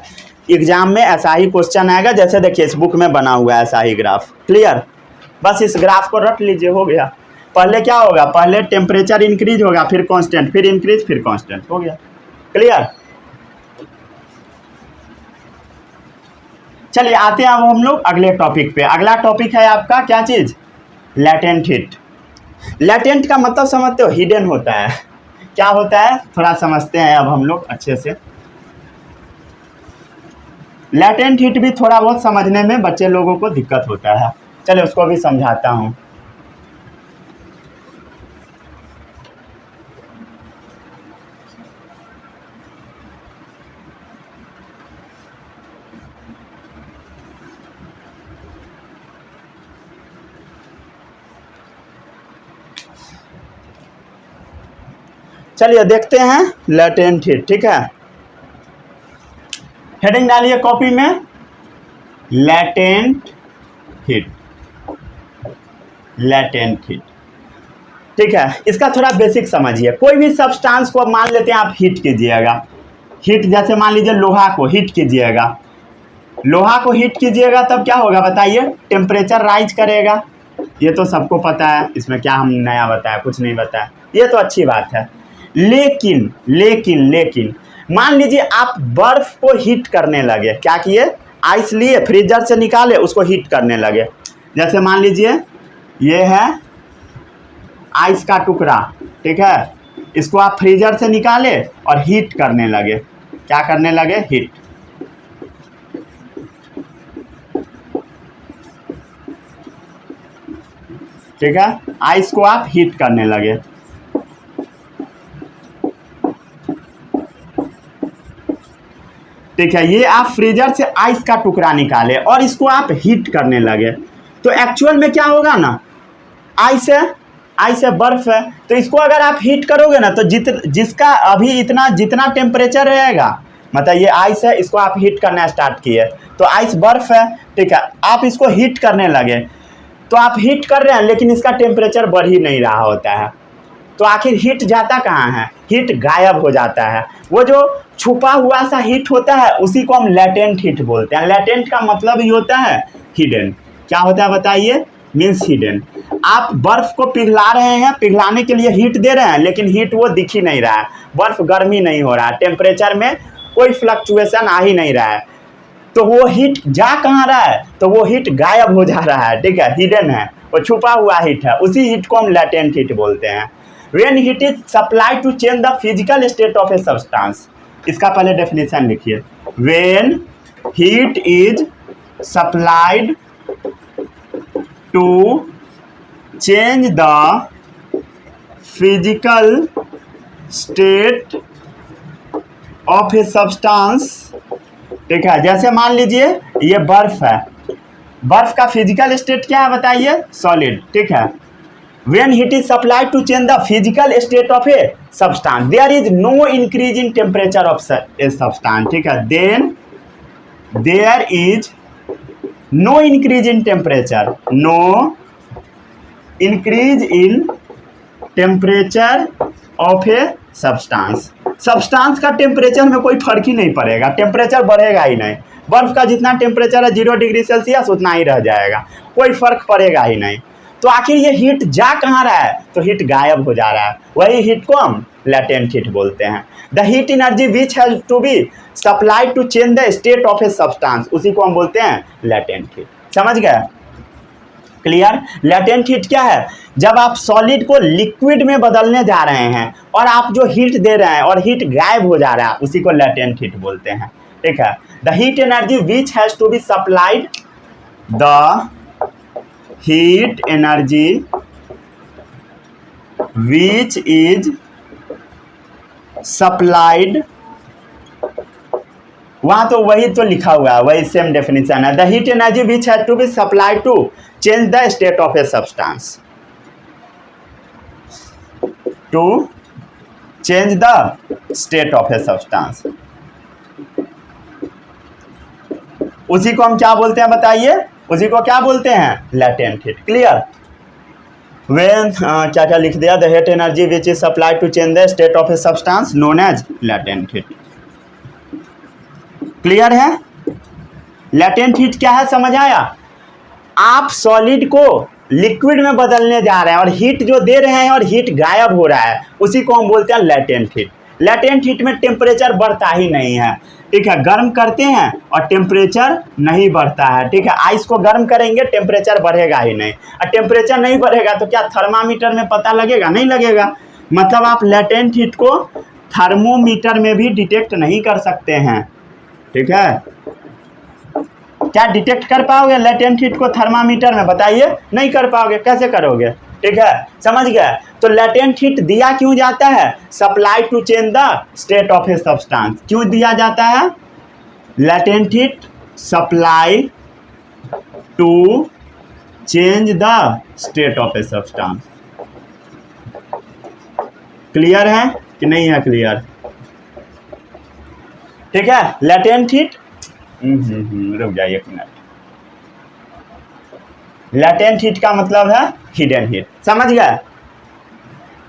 एग्जाम में ऐसा ही क्वेश्चन आएगा, जैसे देखिए इस बुक में बना हुआ है ऐसा ही ग्राफ, क्लियर। बस इस ग्राफ को रट लीजिए, हो गया। पहले क्या होगा, पहले टेम्परेचर इंक्रीज होगा, फिर कांस्टेंट, फिर इंक्रीज, फिर कांस्टेंट, हो गया, क्लियर। चलिए आते हैं अब हम लोग अगले टॉपिक पे। अगला टॉपिक है आपका क्या चीज़, लैटेंट हीट। लैटेंट का मतलब समझते हो, हिडन होता है, क्या होता है थोड़ा समझते हैं अब हम लोग अच्छे से। लैटेंट हीट भी थोड़ा बहुत समझने में बच्चे लोगों को दिक्कत होता है, चलिए उसको भी समझाता हूँ। चलिए देखते हैं लैटेंट हीट, ठीक है। हेडिंग डालिए कॉपी में, लैटेंट हीट, लैटेंट हीट, ठीक है। इसका थोड़ा बेसिक समझिए। कोई भी सब्सटेंस को मान लेते हैं आप हीट कीजिएगा, हीट जैसे मान लीजिए लोहा को हीट कीजिएगा, लोहा को हीट कीजिएगा तब क्या होगा बताइए, टेम्परेचर राइज करेगा, ये तो सबको पता है, इसमें क्या हम नया बताया, कुछ नहीं बताया, ये तो अच्छी बात है। लेकिन लेकिन लेकिन मान लीजिए आप बर्फ को हीट करने लगे, क्या किए, आइस लिए फ्रीजर से निकाले, उसको हीट करने लगे। जैसे मान लीजिए ये है आइस का टुकड़ा, ठीक है, इसको आप फ्रीजर से निकाले और हीट करने लगे, क्या करने लगे, हीट। ठीक है, आइस को आप हीट करने लगे। ठीक है, ये आप फ्रीजर से आइस का टुकड़ा निकाले और इसको आप हीट करने लगे, तो एक्चुअल में क्या होगा ना, आइस है बर्फ है, तो इसको अगर आप हीट करोगे ना तो जिसका अभी इतना जितना टेम्परेचर रहेगा, मतलब ये आइस है, इसको आप हीट करना स्टार्ट किए तो आइस बर्फ है, ठीक है, आप इसको हीट करने लगे, तो आप हीट कर रहे हैं लेकिन इसका टेम्परेचर बढ़ ही नहीं रहा होता है, तो आखिर हीट जाता कहाँ है, हीट गायब हो जाता है। वो जो छुपा हुआ सा हीट होता है उसी को हम लेटेंट हीट बोलते हैं। लेटेंट का मतलब ही होता है हिडन। क्या होता है बताइए, मीन्स हिडन। आप बर्फ को पिघला रहे हैं, पिघलाने के लिए हीट दे रहे हैं लेकिन हीट वो दिख ही नहीं रहा है, बर्फ गर्मी नहीं हो रहा है, टेम्परेचर में कोई फ्लक्चुएशन आ ही नहीं रहा है, तो वो हीट जा कहाँ रहा है, तो वो हीट गायब हो जा रहा है, ठीक है, हिडन है, वो छुपा हुआ हीट है, उसी हीट को हम लेटेंट हीट बोलते हैं। When heat is supplied to change the physical state of a substance, इसका पहले डेफिनेशन लिखिए। When heat is supplied to change the physical state of a substance, ठीक है, जैसे मान लीजिए ये बर्फ है, बर्फ का फिजिकल स्टेट क्या है बताइए, सॉलिड, ठीक है। When heat is supplied to change the physical state of a substance, there is no increase in temperature of a substance, ठीक है, then there is no increase in temperature, no increase in temperature of a substance। Substance का temperature में कोई फर्क ही नहीं पड़ेगा, temperature बढ़ेगा ही नहीं, बर्फ का जितना टेम्परेचर है 0 डिग्री सेल्सियस उतना ही रह जाएगा, कोई फर्क पड़ेगा ही नहीं। तो आखिर ये हीट जा कहाँ रहा है, तो हीट गायब हो जा रहा है, वही हीट को हम लेटेंट हीट बोलते हैं। The heat energy which has to be supplied to change the state of a substance, उसी को हम बोलते हैं लेटेंट हीट। समझ गए, क्लियर। लेटेंट हीट क्या है, जब आप सॉलिड को लिक्विड में बदलने जा रहे हैं और आप जो हीट दे रहे हैं और हीट गायब हो जा रहा है, उसी को लेटेंट हीट बोलते हैं, ठीक है। The heat energy which has to be supplied, the heat energy which is supplied, वहां तो वही तो लिखा हुआ है, वही सेम डेफिनेशन है। The heat energy which has to be supplied to change the state of a substance, to change the state of a substance, उसी को हम क्या बोलते हैं बताइए, उसी को क्या बोलते हैं, लेटेंट हीट। क्लियर। वेन क्या क्या लिख दिया, the heat energy which is supplied to change the state of a substance known as latent heat. Clear है। लेटेंट हीट क्या है, समझ आया। आप सॉलिड को लिक्विड में बदलने जा रहे हैं और हीट जो दे रहे हैं और हीट गायब हो रहा है, उसी को हम बोलते हैं लेटेंट हीट। लेटेंट हीट में टेम्परेचर बढ़ता ही नहीं है, ठीक है, गर्म करते हैं और टेम्परेचर नहीं बढ़ता है, ठीक है। आइस को गर्म करेंगे टेम्परेचर बढ़ेगा ही नहीं, और टेम्परेचर नहीं बढ़ेगा तो क्या थर्मामीटर में पता लगेगा, नहीं लगेगा। मतलब आप लेटेंट हीट को थर्मोमीटर में भी डिटेक्ट नहीं कर सकते हैं, ठीक है। क्या डिटेक्ट कर पाओगे लेटेंट हीट को थर्मामीटर में, बताइए, नहीं कर पाओगे, कैसे करोगे, ठीक है, समझ गए। तो लेटेंट हीट दिया क्यों जाता है, supply to change the state of a substance, क्यों दिया जाता है, latent heat supply to change the state of a substance. Clear है कि नहीं है, क्लियर, ठीक है। लेटेंट हीट, रुक जाइए एक मिनट, लेटेंट हीट का मतलब है हिडन हीट, समझ गए।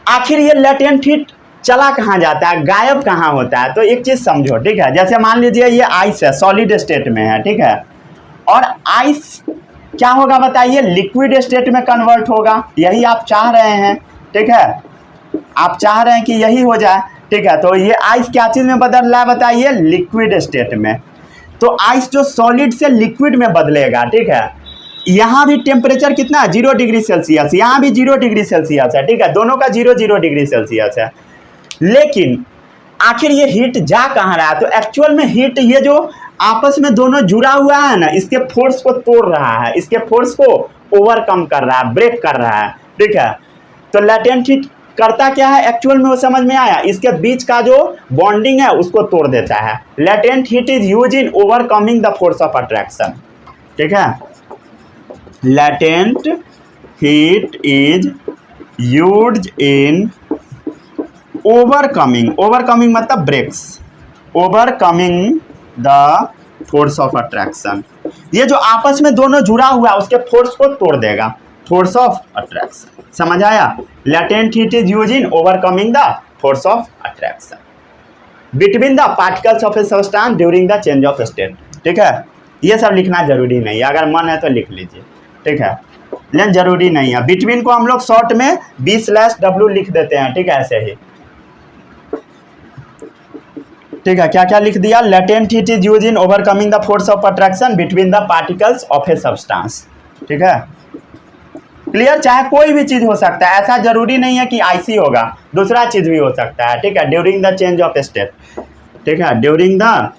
आखिर ये लेटेंट हीट चला कहाँ जाता है, गायब कहाँ होता है, तो एक चीज समझो, ठीक है। जैसे मान लीजिए ये आइस है, सॉलिड स्टेट में है, ठीक है, और आइस क्या होगा बताइए, लिक्विड स्टेट में कन्वर्ट होगा, यही आप चाह रहे हैं, ठीक है, आप चाह रहे हैं कि यही हो जाए, ठीक है। तो ये आइस क्या चीज में बदल रहा है बताइए, लिक्विड स्टेट में। तो आइस जो सॉलिड से लिक्विड में बदलेगा, ठीक है, यहाँ भी टेम्परेचर कितना है, 0 डिग्री सेल्सियस, यहाँ भी 0 डिग्री सेल्सियस है, ठीक है, दोनों का 0 डिग्री सेल्सियस है। लेकिन आखिर ये हीट जा कहाँ रहा है, तो एक्चुअल में हीट ये जो आपस में दोनों जुड़ा हुआ है ना, इसके फोर्स को तोड़ रहा है, इसके फोर्स को ओवरकम कर रहा है, ब्रेक कर रहा है, ठीक है। तो लेटेंट हीट करता क्या है एक्चुअल में वो समझ में आया, इसके बीच का जो बॉन्डिंग है उसको तोड़ देता है। Latent heat is use in overcoming the force of attraction, ठीक है। Latent heat is used in overcoming, overcoming मतलब breaks, overcoming the force of attraction. ये जो आपस में दोनों जुड़ा हुआ है उसके फोर्स को तोड़ देगा, फोर्स ऑफ अट्रैक्शन, समझ आया। Latent heat is use in overcoming the force of attraction between the particles of a substance during the change of state, ठीक है। ये सब लिखना जरूरी नहीं है, अगर मन है तो लिख लीजिए, ठीक है, लेकिन जरूरी नहीं है। बिटवीन को हम लोग शॉर्ट में B/W लिख देते हैं, ठीक है, ऐसे ही, ठीक है। क्या क्या लिख दिया, latent heat is use in overcoming the force of attraction between the particles of a substance, ठीक है, क्लियर। चाहे कोई भी चीज हो सकता है, ऐसा जरूरी नहीं है कि आईसी होगा, दूसरा चीज भी हो सकता है, ठीक है। During the change of state, ठीक है, during the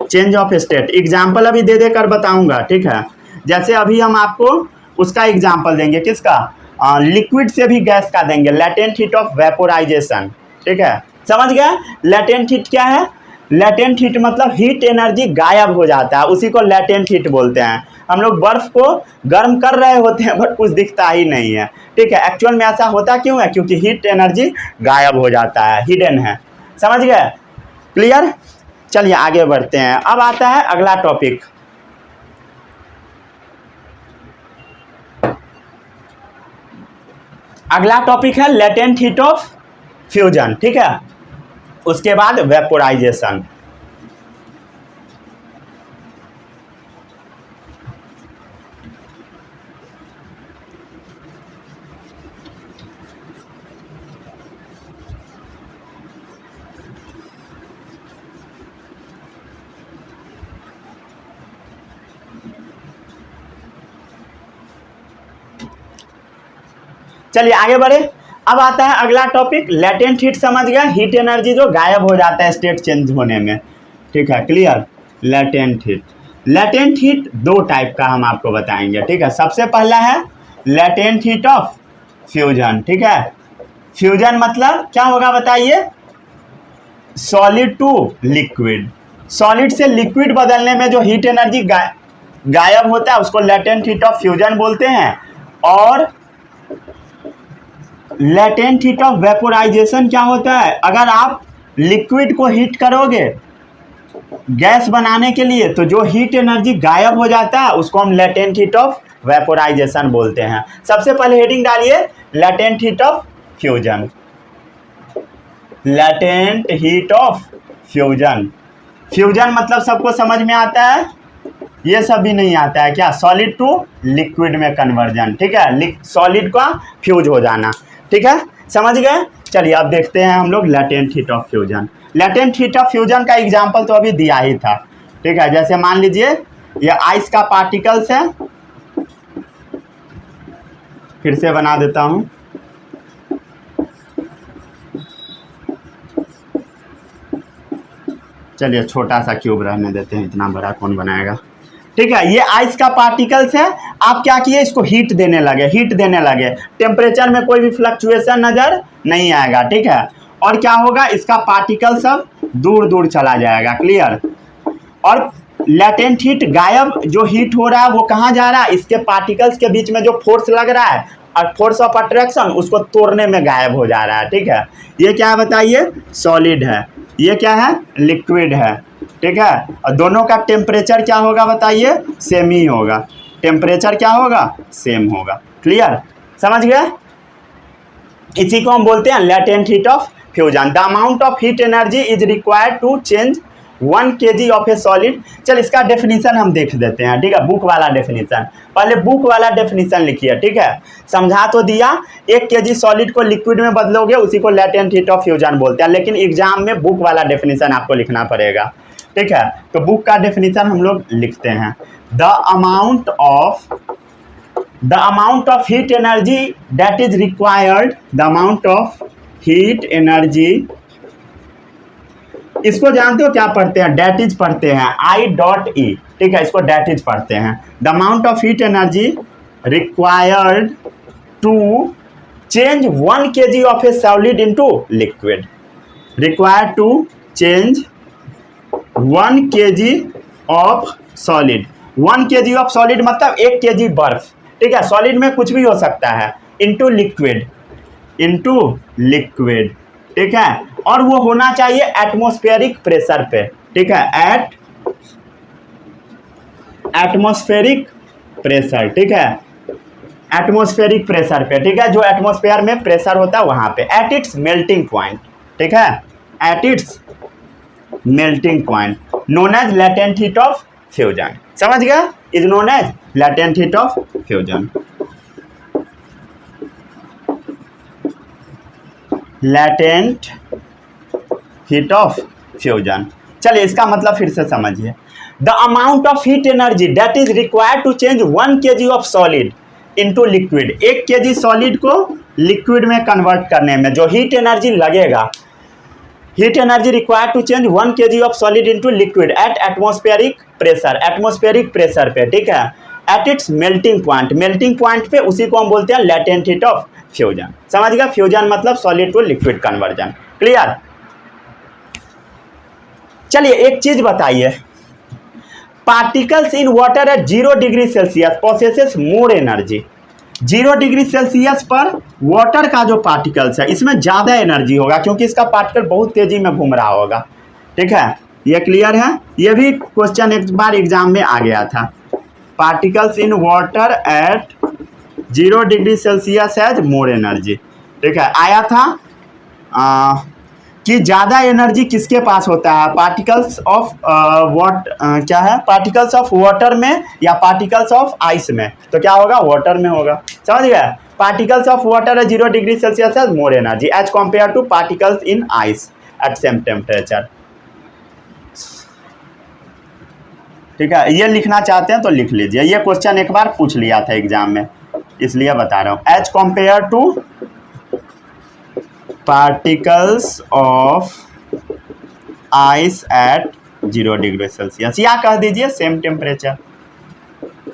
change of state. Example अभी दे देकर बताऊंगा, ठीक है। जैसे अभी हम आपको उसका एग्जाम्पल देंगे, किसका, लिक्विड से भी गैस का देंगे, लेटेंट हीट ऑफ वेपोराइजेशन, ठीक है, समझ गए। लेटेंट हीट क्या है, लेटेंट हीट मतलब हीट एनर्जी गायब हो जाता है, उसी को लेटेंट हीट बोलते हैं। हम लोग बर्फ को गर्म कर रहे होते हैं बट कुछ दिखता ही नहीं है, ठीक है। एक्चुअल में ऐसा होता क्यों है, क्योंकि हीट एनर्जी गायब हो जाता है, हिडन है, समझ गए, क्लियर। चलिए आगे बढ़ते हैं। अब आता है अगला टॉपिक, अगला टॉपिक है लेटेंट हीट ऑफ फ्यूजन, ठीक है, उसके बाद वेपोराइजेशन। चलिए आगे बढ़े। अब आता है अगला टॉपिक, लेटेंट हीट समझ गया, हीट एनर्जी जो गायब हो जाता है स्टेट चेंज होने में, ठीक है, clear. Latent heat, latent heat दो टाइप का हम आपको बताएंगे, ठीक है। सबसे पहला है लेटेंट हीट ऑफ फ्यूजन, ठीक है। फ्यूजन मतलब क्या होगा बताइए, सॉलिड टू लिक्विड, सॉलिड से लिक्विड बदलने में जो हीट एनर्जी गायब होता है उसको लेटेंट हीट ऑफ फ्यूजन बोलते हैं। और लेटेंट हीट ऑफ वेपोराइजेशन क्या होता है, अगर आप लिक्विड को हीट करोगे गैस बनाने के लिए तो जो हीट एनर्जी गायब हो जाता है उसको हम लेटेंट हीट ऑफ वेपोराइजेशन बोलते हैं। सबसे पहले हेडिंग डालिए, latent heat of fusion, latent heat of fusion. Fusion मतलब सबको समझ में आता है, ये सब भी नहीं आता है क्या, सॉलिड टू लिक्विड में कन्वर्जन, ठीक है, सॉलिड का फ्यूज हो जाना, ठीक है, समझ गए। चलिए अब देखते हैं हम लोग latent heat of fusion. Latent heat of fusion का एग्जांपल तो अभी दिया ही था, ठीक है। जैसे मान लीजिए ये आइस का पार्टिकल्स है, फिर से बना देता हूं, चलिए छोटा सा क्यूब रहने देते हैं, इतना बड़ा कौन बनाएगा, ठीक है। ये आइस का पार्टिकल्स है, आप क्या किए, इसको हीट देने लगे, हीट देने लगे, टेम्परेचर में कोई भी फ्लक्चुएशन नजर नहीं आएगा, ठीक है। और क्या होगा, इसका पार्टिकल सब दूर दूर चला जाएगा, क्लियर। और लेटेंट हीट गायब जो हीट हो रहा है वो कहाँ जा रहा है, इसके पार्टिकल्स के बीच में जो फोर्स लग रहा है और फोर्स ऑफ अट्रैक्शन उसको तोड़ने में गायब हो जा रहा है, ठीक है। ये क्या है बताइए, सॉलिड है, ये क्या है, लिक्विड है, ठीक है। और दोनों का टेम्परेचर क्या होगा बताइए, सेम ही होगा, टेम्परेचर क्या होगा, सेम होगा, क्लियर, समझ गए। इसी को हम बोलते हैं latent heat of fusion. The amount of heat energy is required to change 1 kg of a solid. चल इसका डेफिनेशन हम देख देते हैं, ठीक है, बुक वाला डेफिनेशन। पहले बुक वाला डेफिनेशन लिखिए, ठीक है, समझा तो दिया, 1 kg सॉलिड को लिक्विड में बदलोगे उसी को लेटेंट हीट ऑफ फ्यूजन बोलते हैं, लेकिन एग्जाम में बुक वाला डेफिनेशन आपको लिखना पड़ेगा, ठीक है। तो बुक का डेफिनेशन हम लोग लिखते हैं, the amount of heat energy that is required, the amount of heat energy, इसको जानते हो क्या पढ़ते हैं, डेट इज पढ़ते हैं, I.E, ठीक है, इसको डेट इज पढ़ते हैं। The amount of heat energy required to change 1 kg of a solid into liquid, required to change 1 kg of solid, 1 kg of solid मतलब 1 kg बर्फ, ठीक है, सॉलिड में कुछ भी हो सकता है, इंटू लिक्विड, ठीक है, और वो होना चाहिए एटमॉस्फेरिक प्रेशर पे, ठीक है, एट एटमॉस्फेरिक प्रेशर, ठीक है, एटमॉस्फेरिक प्रेशर पे, ठीक है, जो एटमॉस्फेयर में प्रेशर होता है वहां पे, एट इट्स मेल्टिंग पॉइंट, ठीक है, at its melting point, known as latent heat of fusion, समझ गया, is known as latent heat of fusion, latent heat of fusion. चलिए इसका मतलब फिर से समझिए, the amount of heat energy that is required to change 1 kg of solid into liquid, 1 kg solid को liquid में कन्वर्ट करने में जो हीट एनर्जी लगेगा, heat energy required to change 1 kg of solid into liquid at atmospheric pressure पे, ठीक है, at its melting point पे, उसी को हम बोलते हैं लेटेंट हीट ऑफ फ्यूजन, समझ गया, फ्यूजन मतलब solid to liquid conversion, clear. चलिए एक चीज बताइए, particles in water at 0 degree Celsius possesses more energy, 0 degree Celsius पर वाटर का जो पार्टिकल्स है इसमें ज़्यादा एनर्जी होगा क्योंकि इसका पार्टिकल बहुत तेजी में घूम रहा होगा, ठीक है, ये क्लियर है, ये भी क्वेश्चन एक बार एग्जाम में आ गया था, particles in water at 0 degree Celsius has more energy, ठीक है, आया था कि ज़्यादा एनर्जी किसके पास होता है, पार्टिकल्स ऑफ क्या है, पार्टिकल्स ऑफ वाटर में या पार्टिकल्स ऑफ आइस में, तो क्या होगा, वाटर में होगा, समझ गया, particles of water at 0 degree Celsius has more energy as compare to particles in ice at same temperature, ठीक है, ये लिखना चाहते हैं तो लिख लीजिए, ये क्वेश्चन एक बार पूछ लिया था एग्जाम में इसलिए बता रहा हूँ, as compare to particles of ice at 0 degree Celsius, या कह दीजिए सेम टेम्परेचर,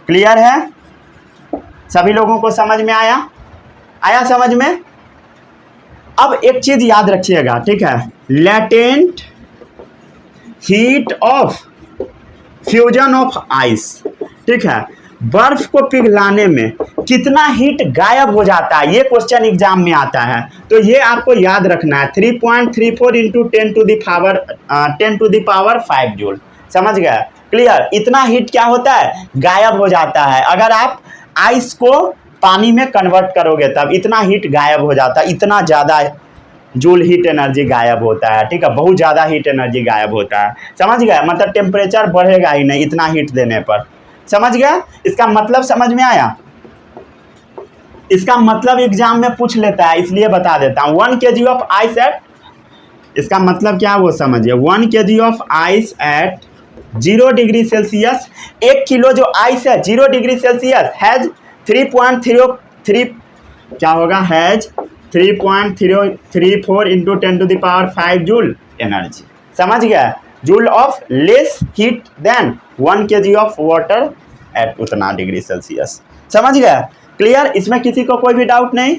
क्लियर है, सभी लोगों को समझ में आया समझ में। अब एक चीज याद रखिएगा, ठीक है, latent heat of fusion of ice, ठीक है, बर्फ को पिघलाने में कितना हीट गायब हो जाता है, ये क्वेश्चन एग्जाम में आता है, तो ये आपको याद रखना है, 3.34 into 10 to the power 5 joule, समझ गए, क्लियर, इतना हीट क्या होता है, गायब हो जाता है, अगर आप आइस को पानी में कन्वर्ट करोगे तब इतना हीट गायब हो जाता है, इतना ज़्यादा जूल हीट एनर्जी गायब होता है, ठीक है, बहुत ज़्यादा हीट एनर्जी गायब होता है, समझ गए, मतलब टेम्परेचर बढ़ेगा ही नहीं इतना हीट देने पर, समझ गया, इसका मतलब समझ में आया, इसका मतलब एग्जाम में पूछ लेता है इसलिए बता देता हूँ, 1 kg ऑफ आइस एट, इसका मतलब क्या वो समझिए, 1 kg of ice at 0 degree Celsius, 1 kilo जो आइस है 0 डिग्री सेल्सियस हैज 3.33 क्या होगा, has 3.34 into 10 to the power 5 joule energy, समझ गया, joule of less heat than 1 kg of water at उतना डिग्री सेल्सियस, समझ गया, क्लियर, इसमें किसी को कोई भी डाउट नहीं,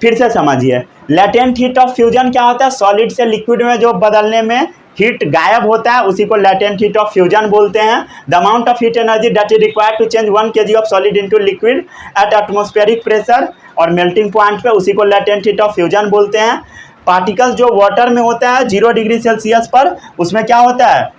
फिर से समझिए, लेटेंट हीट ऑफ फ्यूजन क्या होता है, सॉलिड से लिक्विड में जो बदलने में हीट गायब होता है उसी को लेटेंट हीट ऑफ फ्यूजन बोलते हैं, the amount of heat energy that is required to change 1 kg of solid into liquid at atmospheric pressure और मेल्टिंग पॉइंट पे, उसी को लेटेंट हीट ऑफ फ्यूजन बोलते हैं। पार्टिकल्स जो वाटर में होता है 0 डिग्री सेल्सियस पर, उसमें क्या होता है,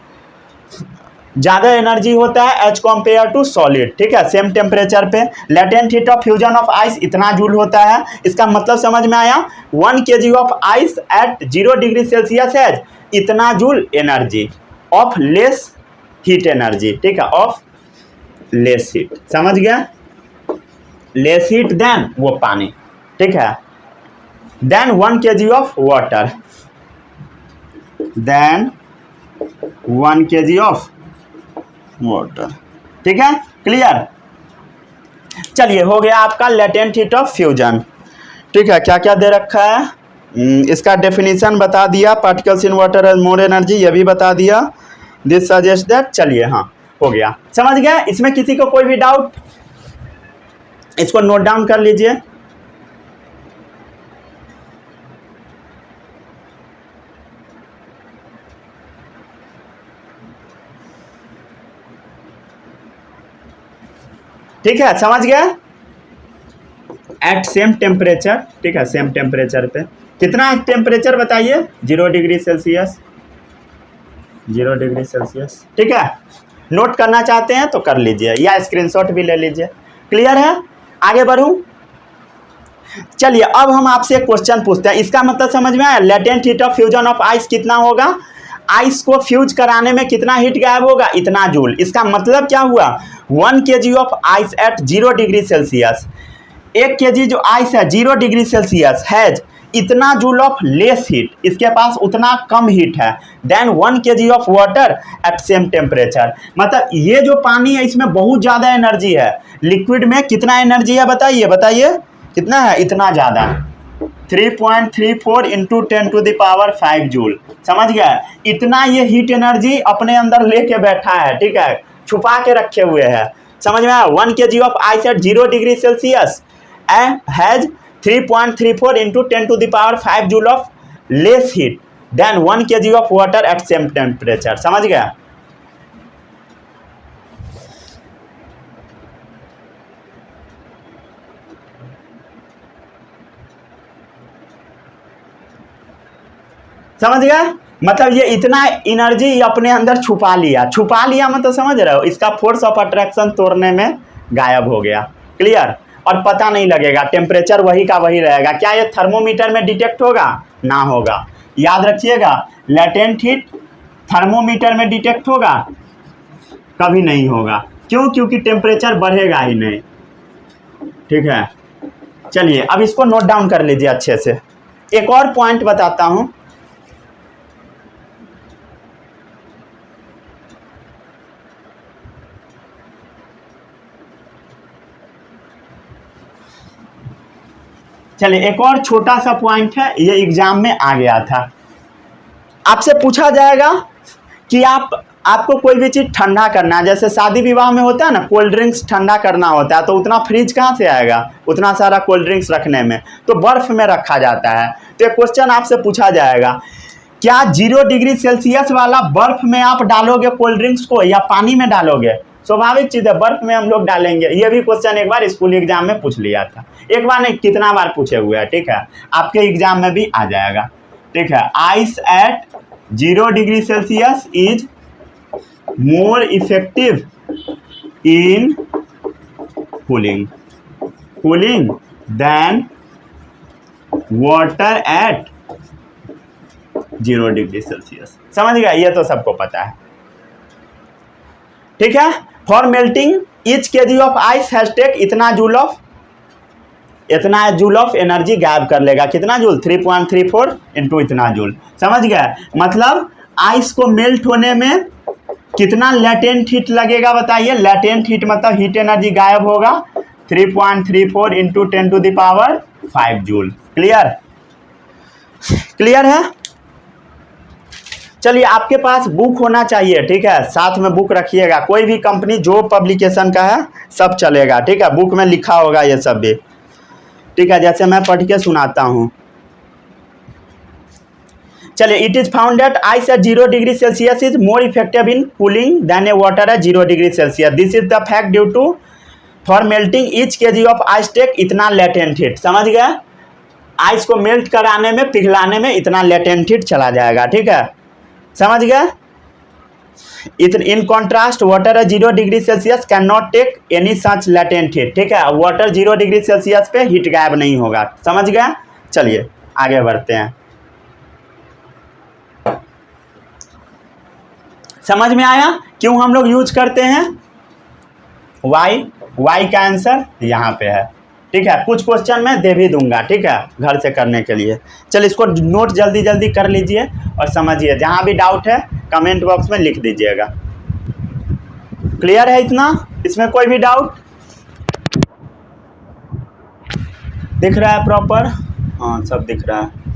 ज़्यादा एनर्जी होता है एज कम्पेयर टू सॉलिड, ठीक है, सेम टेम्परेचर पे, latent heat of fusion of ice इतना जूल होता है, इसका मतलब समझ में आया, 1 kg of ice at 0 degree Celsius है इतना joule energy of less heat energy, ठीक है, ऑफ लेस हीट, समझ गया, लेस हीट देन वो पानी, ठीक है, then 1 kg of water, then 1 kg of water, ठीक है, क्लियर। चलिए हो गया आपका लेटेंट हीट ऑफ फ्यूजन, ठीक है, क्या क्या दे रखा है, इसका डेफिनेशन बता दिया, particles in water has more energy ये भी बता दिया, दिस सजेस्ट दैट, चलिए हाँ हो गया, समझ गया, इसमें किसी को कोई भी डाउट, इसको नोट डाउन कर लीजिए, ठीक है, समझ गए। एट सेम टेम्परेचर, ठीक है, सेम टेम्परेचर पे कितना टेम्परेचर बताइए, 0 डिग्री सेल्सियस, 0 डिग्री सेल्सियस। ठीक है, नोट करना चाहते हैं तो कर लीजिए या स्क्रीनशॉट भी ले लीजिए। क्लियर है, आगे बढ़ूं। चलिए अब हम आपसे एक क्वेश्चन पूछते हैं, इसका मतलब समझ में आया। Latent heat of fusion of ice कितना होगा, आइस को फ्यूज कराने में कितना हीट गायब होगा, इतना जूल। इसका मतलब क्या हुआ, 1 kg of ice at 0 degree Celsius, 1 kg जो आइस है 0 डिग्री सेल्सियस हैज इतना जूल ऑफ लेस हीट, इसके पास उतना कम हीट है, then 1 kg of water at same temperature. मतलब ये जो पानी है इसमें बहुत ज़्यादा एनर्जी है, लिक्विड में कितना एनर्जी है बताइए, बताइए कितना है, इतना ज़्यादा 3.34 इंटू 10⁵ जूल। समझ गया, इतना ये हीट एनर्जी अपने अंदर लेके बैठा है, ठीक है, छुपा के रखे हुए है। समझ में आया। 1 kg of ice at 0 degree Celsius has 3.34 into 10⁵ joule of less heat than 1 kg of water at same temperature. समझ गया। समझ गया, मतलब ये इतना एनर्जी अपने अंदर छुपा लिया मतलब समझ रहे हो, इसका फोर्स ऑफ अट्रैक्शन तोड़ने में गायब हो गया। क्लियर, और पता नहीं लगेगा, टेम्परेचर वही का वही रहेगा। क्या ये थर्मोमीटर में डिटेक्ट होगा, ना होगा। याद रखिएगा, लेटेंट हीट थर्मोमीटर में डिटेक्ट होगा, कभी नहीं होगा। क्यों, क्योंकि टेम्परेचर बढ़ेगा ही नहीं। ठीक है, चलिए अब इसको नोट डाउन कर लीजिए अच्छे से। एक और पॉइंट बताता हूँ, चलिए एक और छोटा सा पॉइंट है, ये एग्जाम में आ गया था। आपसे पूछा जाएगा कि आपको कोई भी चीज़ ठंडा करना है, जैसे शादी विवाह में होता है ना, कोल्ड ड्रिंक्स ठंडा करना होता है, तो उतना फ्रिज कहाँ से आएगा, उतना सारा कोल्ड ड्रिंक्स रखने में, तो बर्फ़ में रखा जाता है। तो एक क्वेश्चन आपसे पूछा जाएगा, क्या 0 डिग्री सेल्सियस वाला बर्फ़ में आप डालोगे कोल्ड ड्रिंक्स को या पानी में डालोगे? स्वाभाविक चीज़ है, बर्फ़ में हम लोग डालेंगे। ये भी क्वेश्चन एक बार स्कूल एग्जाम में पूछ लिया था, एक बार नहीं कितना बार पूछे हुए हैं। ठीक है, आपके एग्जाम में भी आ जाएगा। ठीक है, ice at 0 degree Celsius is more effective in cooling than water at 0 degree Celsius. समझ गया, ये तो सबको पता है। ठीक है, for melting each kg of ice has take इतना जूल ऑफ एनर्जी गायब कर लेगा। कितना जूल, 3.34 इंटू इतना जूल। समझ गया, मतलब आइस को मेल्ट होने में कितना लेटेंट हीट लगेगा बताइए। लेटेंट हीट मतलब हीट एनर्जी गायब होगा, 3.34 इंटू 10⁵ जूल। क्लियर, क्लियर है। चलिए आपके पास बुक होना चाहिए, ठीक है, साथ में बुक रखिएगा। कोई भी कंपनी जो पब्लिकेशन का है सब चलेगा। ठीक है, बुक में लिखा होगा ये सब भी। ठीक है, जैसे मैं पढ़ के सुनाता हूँ। चलिए, it is found that ice at 0 degree Celsius is more effective in cooling than a water at 0 degree Celsius. This is the fact due to for melting each kg of ice take इतना latent heat. समझ गए, ice को melt कराने में, पिघलाने में इतना latent heat चला जाएगा। ठीक है, समझ गए। In contrast water at 0 degree Celsius can not take any such latent heat. ठीक है, वाटर 0 डिग्री सेल्सियस पे हीट गायब नहीं होगा। समझ गया, चलिए आगे बढ़ते हैं। समझ में आया क्यों हम लोग यूज करते हैं, वाई का आंसर यहाँ पे है। ठीक है, कुछ क्वेश्चन मैं दे भी दूंगा, ठीक है, घर से करने के लिए। चलिए इसको नोट जल्दी जल्दी कर लीजिए और समझिए। जहाँ भी डाउट है कमेंट बॉक्स में लिख दीजिएगा। क्लियर है इतना, इसमें कोई भी डाउट दिख रहा है प्रॉपर? हाँ, सब दिख रहा है।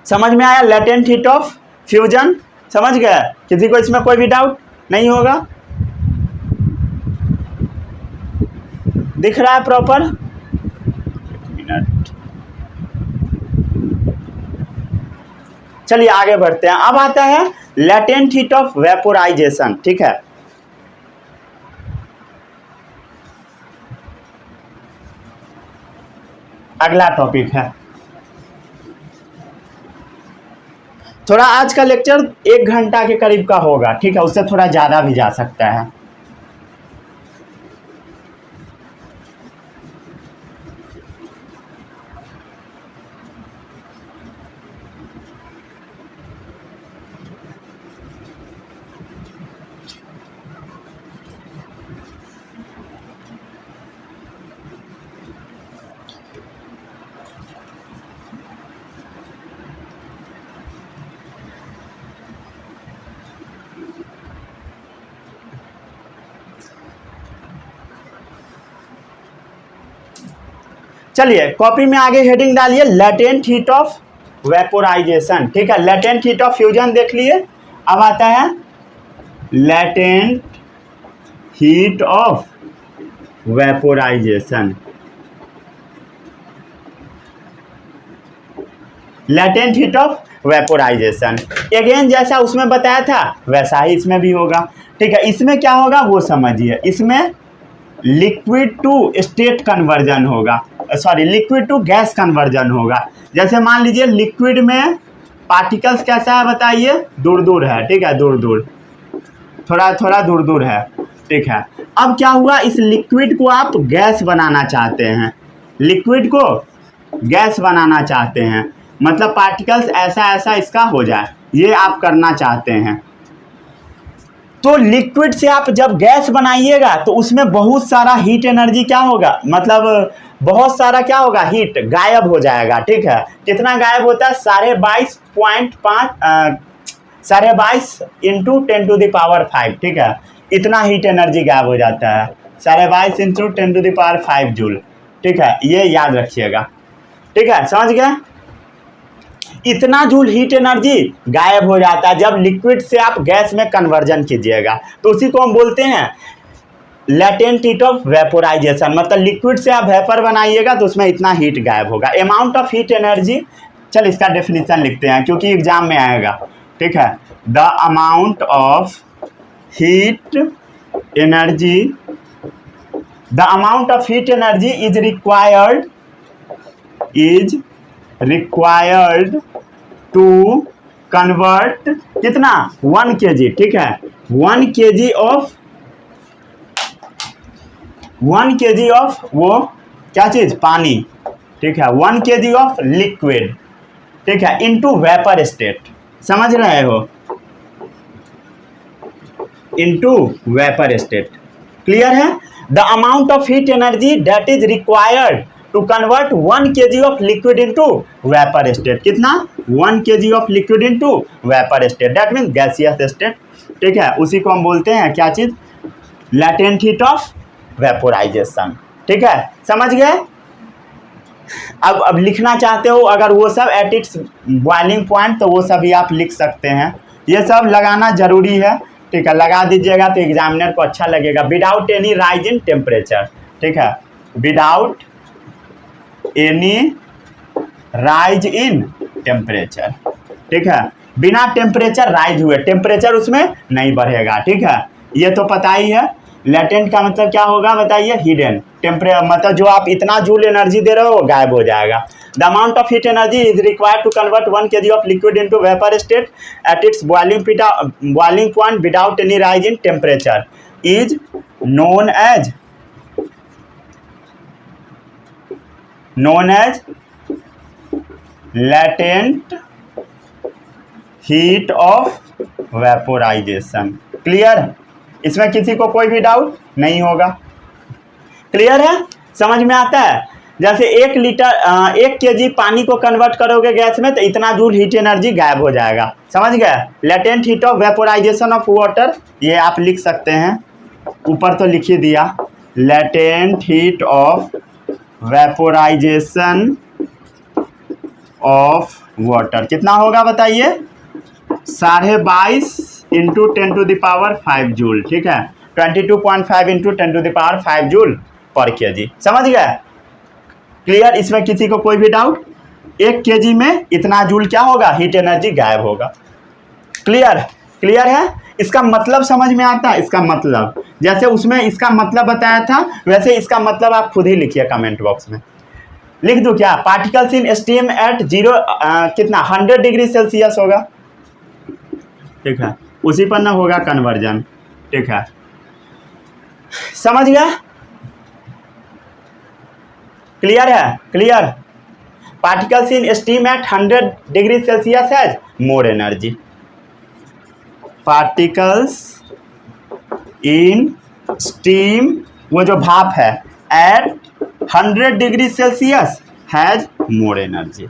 समझ में आया लेटेंट हीट ऑफ फ्यूजन? समझ गए, किसी को इसमें कोई भी डाउट नहीं होगा? दिख रहा है प्रॉपर? मिनट, चलिए आगे बढ़ते हैं। अब आता है लेटेंट हीट ऑफ वेपोराइजेशन, ठीक है। अगला टॉपिक है, थोड़ा आज का लेक्चर 1 घंटा के करीब का होगा, ठीक है, उससे थोड़ा ज़्यादा भी जा सकता है। चलिए कॉपी में आगे हेडिंग डालिए लेटेंट हीट ऑफ वेपोराइजेशन, ठीक है। लेटेंट हीट ऑफ फ्यूजन देख लिए, अब आता है latent heat of vaporisation. Latent heat of vaporisation again जैसा उसमें बताया था वैसा ही इसमें भी होगा, ठीक है। इसमें क्या होगा वो समझिए, इसमें लिक्विड टू स्टेट कन्वर्जन होगा, sorry liquid to gas conversion होगा। जैसे मान लीजिए लिक्विड में पार्टिकल्स कैसा है बताइए, दूर दूर है, ठीक है, दूर दूर, थोड़ा थोड़ा दूर दूर है, ठीक है। अब क्या हुआ, इस लिक्विड को आप गैस बनाना चाहते हैं, लिक्विड को गैस बनाना चाहते हैं, मतलब पार्टिकल्स ऐसा ऐसा इसका हो जाए, ये आप करना चाहते हैं। तो लिक्विड से आप जब गैस बनाइएगा तो उसमें बहुत सारा हीट एनर्जी क्या होगा, मतलब बहुत सारा क्या होगा, हीट गायब हो जाएगा, ठीक है। कितना गायब होता है, 22.5 इंटू 10⁵, ठीक है, इतना हीट एनर्जी गायब हो जाता है, 22.5 इंटू 10⁵ जूल, ठीक है, ये याद रखिएगा, ठीक है, समझ गए। इतना जूल हीट एनर्जी गायब हो जाता है जब लिक्विड से आप गैस में कन्वर्जन कीजिएगा, तो उसी को हम बोलते हैं लेटेंट हीट ऑफ वेपोराइजेशन। मतलब लिक्विड से आप वेपर बनाइएगा तो उसमें इतना हीट गायब होगा। अमाउंट ऑफ हीट एनर्जी, चल इसका डेफिनेशन लिखते हैं क्योंकि एग्जाम में आएगा, ठीक है। The amount of heat energy, the amount of heat energy is required to convert कितना 1 kg, ठीक है, 1 kg ऑफ वो क्या चीज, पानी, ठीक है, 1 kg ऑफ लिक्विड, ठीक है, इनटू वेपर स्टेट, समझ रहे हो, इनटू वेपर स्टेट, क्लियर है। The amount of heat energy that is required to convert 1 kg of liquid into vapour state, कितना 1 kg of liquid into vapour state, that means gaseous state, ठीक है, उसी को हम बोलते हैं क्या चीज, लेटेंट हीट ऑफ वेपोराइजेशन, ठीक है, समझ गए। अब लिखना चाहते हो अगर वो सब एट इट्स बॉइलिंग पॉइंट तो वो सब भी आप लिख सकते हैं, ये सब लगाना जरूरी है, ठीक है, लगा दीजिएगा तो एग्जामिनर को अच्छा लगेगा। Without any rise in temperature, ठीक है, without any rise in temperature, ठीक है, बिना टेम्परेचर राइज हुए, टेम्परेचर उसमें नहीं बढ़ेगा, ठीक है, ये तो पता ही है। लेटेंट का मतलब क्या होगा बताइए, हिडन, टेम्परेचर मतलब जो आप इतना जूल एनर्जी दे रहे हो वो गायब हो जाएगा। The amount of heat energy is required to convert 1 kg of liquid into vapour state at its boiling point without any rise in temperature is known as latent heat of vaporization, clear. इसमें किसी को कोई भी doubt नहीं होगा, clear है, समझ में आता है। जैसे 1 kg पानी को कन्वर्ट करोगे गैस में तो इतना जूल हीट एनर्जी गायब हो जाएगा, समझ गए। Latent heat of vaporization of water, ये आप लिख सकते हैं, ऊपर तो लिख ही दिया, latent heat of vaporization of water कितना होगा बताइए, 22.5 इंटू 10⁵ जूल, ठीक है, 22.5 इंटू 10⁵ जूल पर kg, समझ गए, क्लियर। इसमें किसी को कोई भी डाउट, 1 kg में इतना जूल क्या होगा, हीट एनर्जी गायब होगा, क्लियर। क्लियर है? इसका मतलब समझ में आता है? इसका मतलब जैसे उसमें इसका मतलब बताया था वैसे इसका मतलब आप खुद ही लिखिए कमेंट बॉक्स में। लिख दूं क्या? पार्टिकल्स इन स्टीम एट 0 कितना 100 डिग्री सेल्सियस होगा, ठीक है, उसी पर ना होगा कन्वर्जन, ठीक है, समझ गया? क्लियर है? Clear? Particles in steam at 100 degree Celsius has more energy. Particles in steam, वो जो भाप है, at 100 degree Celsius has more energy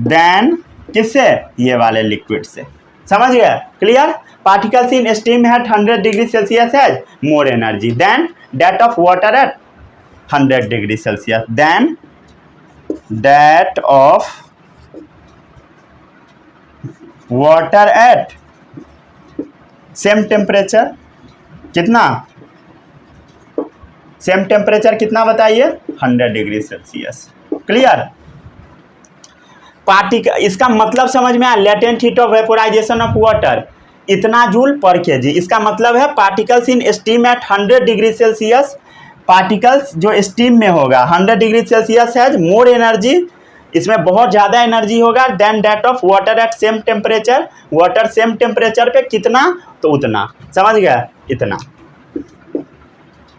than किससे? ये वाले लिक्विड से। समझ गया? क्लियर? Particles in steam at 100 degree Celsius has more energy than that of water at 100 degree Celsius, than that of water at same temperature. कितना? Same temperature कितना बताइए? 100 डिग्री सेल्सियस। क्लियर? इसका मतलब समझ में आया? Latent heat of vaporization of water इतना joule per kg. इसका मतलब है particles in steam at 100 degree Celsius, particles जो स्टीम में होगा 100 degree Celsius has more energy, इसमें बहुत ज़्यादा एनर्जी होगा than that of water at same temperature. Water same temperature पे कितना? तो उतना। समझ गया? इतना,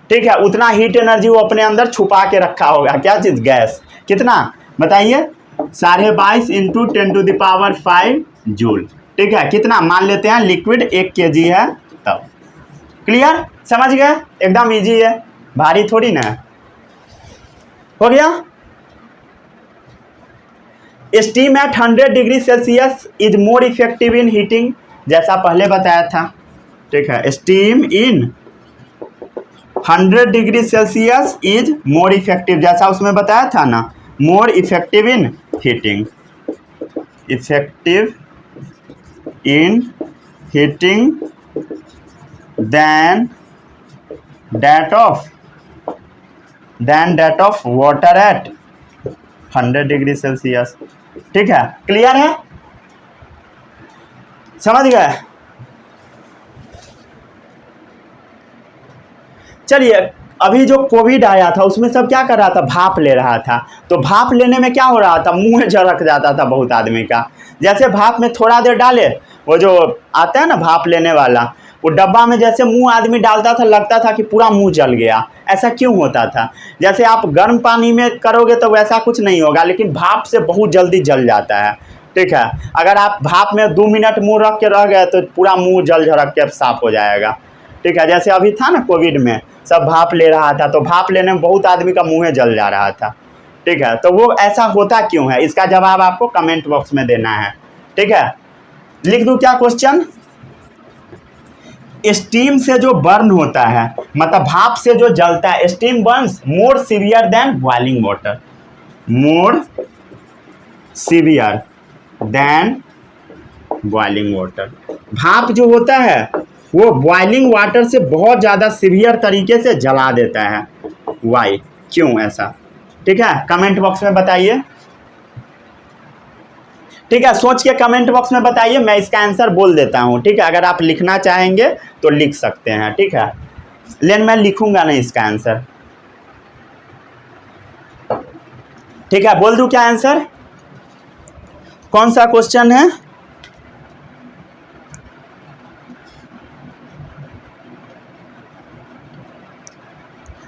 ठीक है, उतना हीट एनर्जी वो अपने अंदर छुपा के रखा होगा। क्या चीज़? गैस। कितना बताइए? 22.5 इंटू 10⁵ जूल, ठीक है। कितना मान लेते हैं? लिक्विड 1 kg है तब। क्लियर? समझ गए? एकदम इजी है, भारी थोड़ी ना। हो गया? Steam at 100 degree Celsius is more effective in heating, जैसा पहले बताया था, ठीक है। Steam in 100 degree Celsius is more effective, जैसा उसमें बताया था ना, more effective in heating, effective in heating than that of water at 100 degree Celsius, ठीक है। क्लियर है? समझ गए? चलिए, अभी जो कोविड आया था उसमें सब क्या कर रहा था? भाप ले रहा था। तो भाप लेने में क्या हो रहा था? मुंह झरक जाता था बहुत आदमी का। जैसे भाप में थोड़ा देर डाले, वो जो आता है ना भाप लेने वाला, वो डब्बा में जैसे मुंह आदमी डालता था, लगता था कि पूरा मुंह जल गया। ऐसा क्यों होता था? जैसे आप गर्म पानी में करोगे तो वैसा कुछ नहीं होगा, लेकिन भाप से बहुत जल्दी जल जाता है, ठीक है। अगर आप भाप में 2 मिनट मुंह रख के रह गए तो पूरा मुंह जल झरक के साफ हो जाएगा, ठीक है। जैसे अभी था ना कोविड में, सब भाप ले रहा था, तो भाप लेने में बहुत आदमी का मुँह जल जा रहा था, ठीक है। तो वो ऐसा होता क्यों है? इसका जवाब आपको कमेंट बॉक्स में देना है, ठीक है। लिख दूं क्या क्वेश्चन? स्टीम से जो बर्न होता है, मतलब भाप से जो जलता है, steam burns more severe than boiling water, more severe than boiling water. भाप जो होता है वो बॉइलिंग वाटर से बहुत ज़्यादा सीवियर तरीके से जला देता है। वाई? क्यों ऐसा? ठीक है, कमेंट बॉक्स में बताइए, ठीक है। सोच के कमेंट बॉक्स में बताइए, मैं इसका आंसर बोल देता हूँ, ठीक है। अगर आप लिखना चाहेंगे तो लिख सकते हैं, ठीक है, लेकिन मैं लिखूंगा नहीं इसका आंसर, ठीक है। बोल दूं क्या आंसर? कौन सा क्वेश्चन है?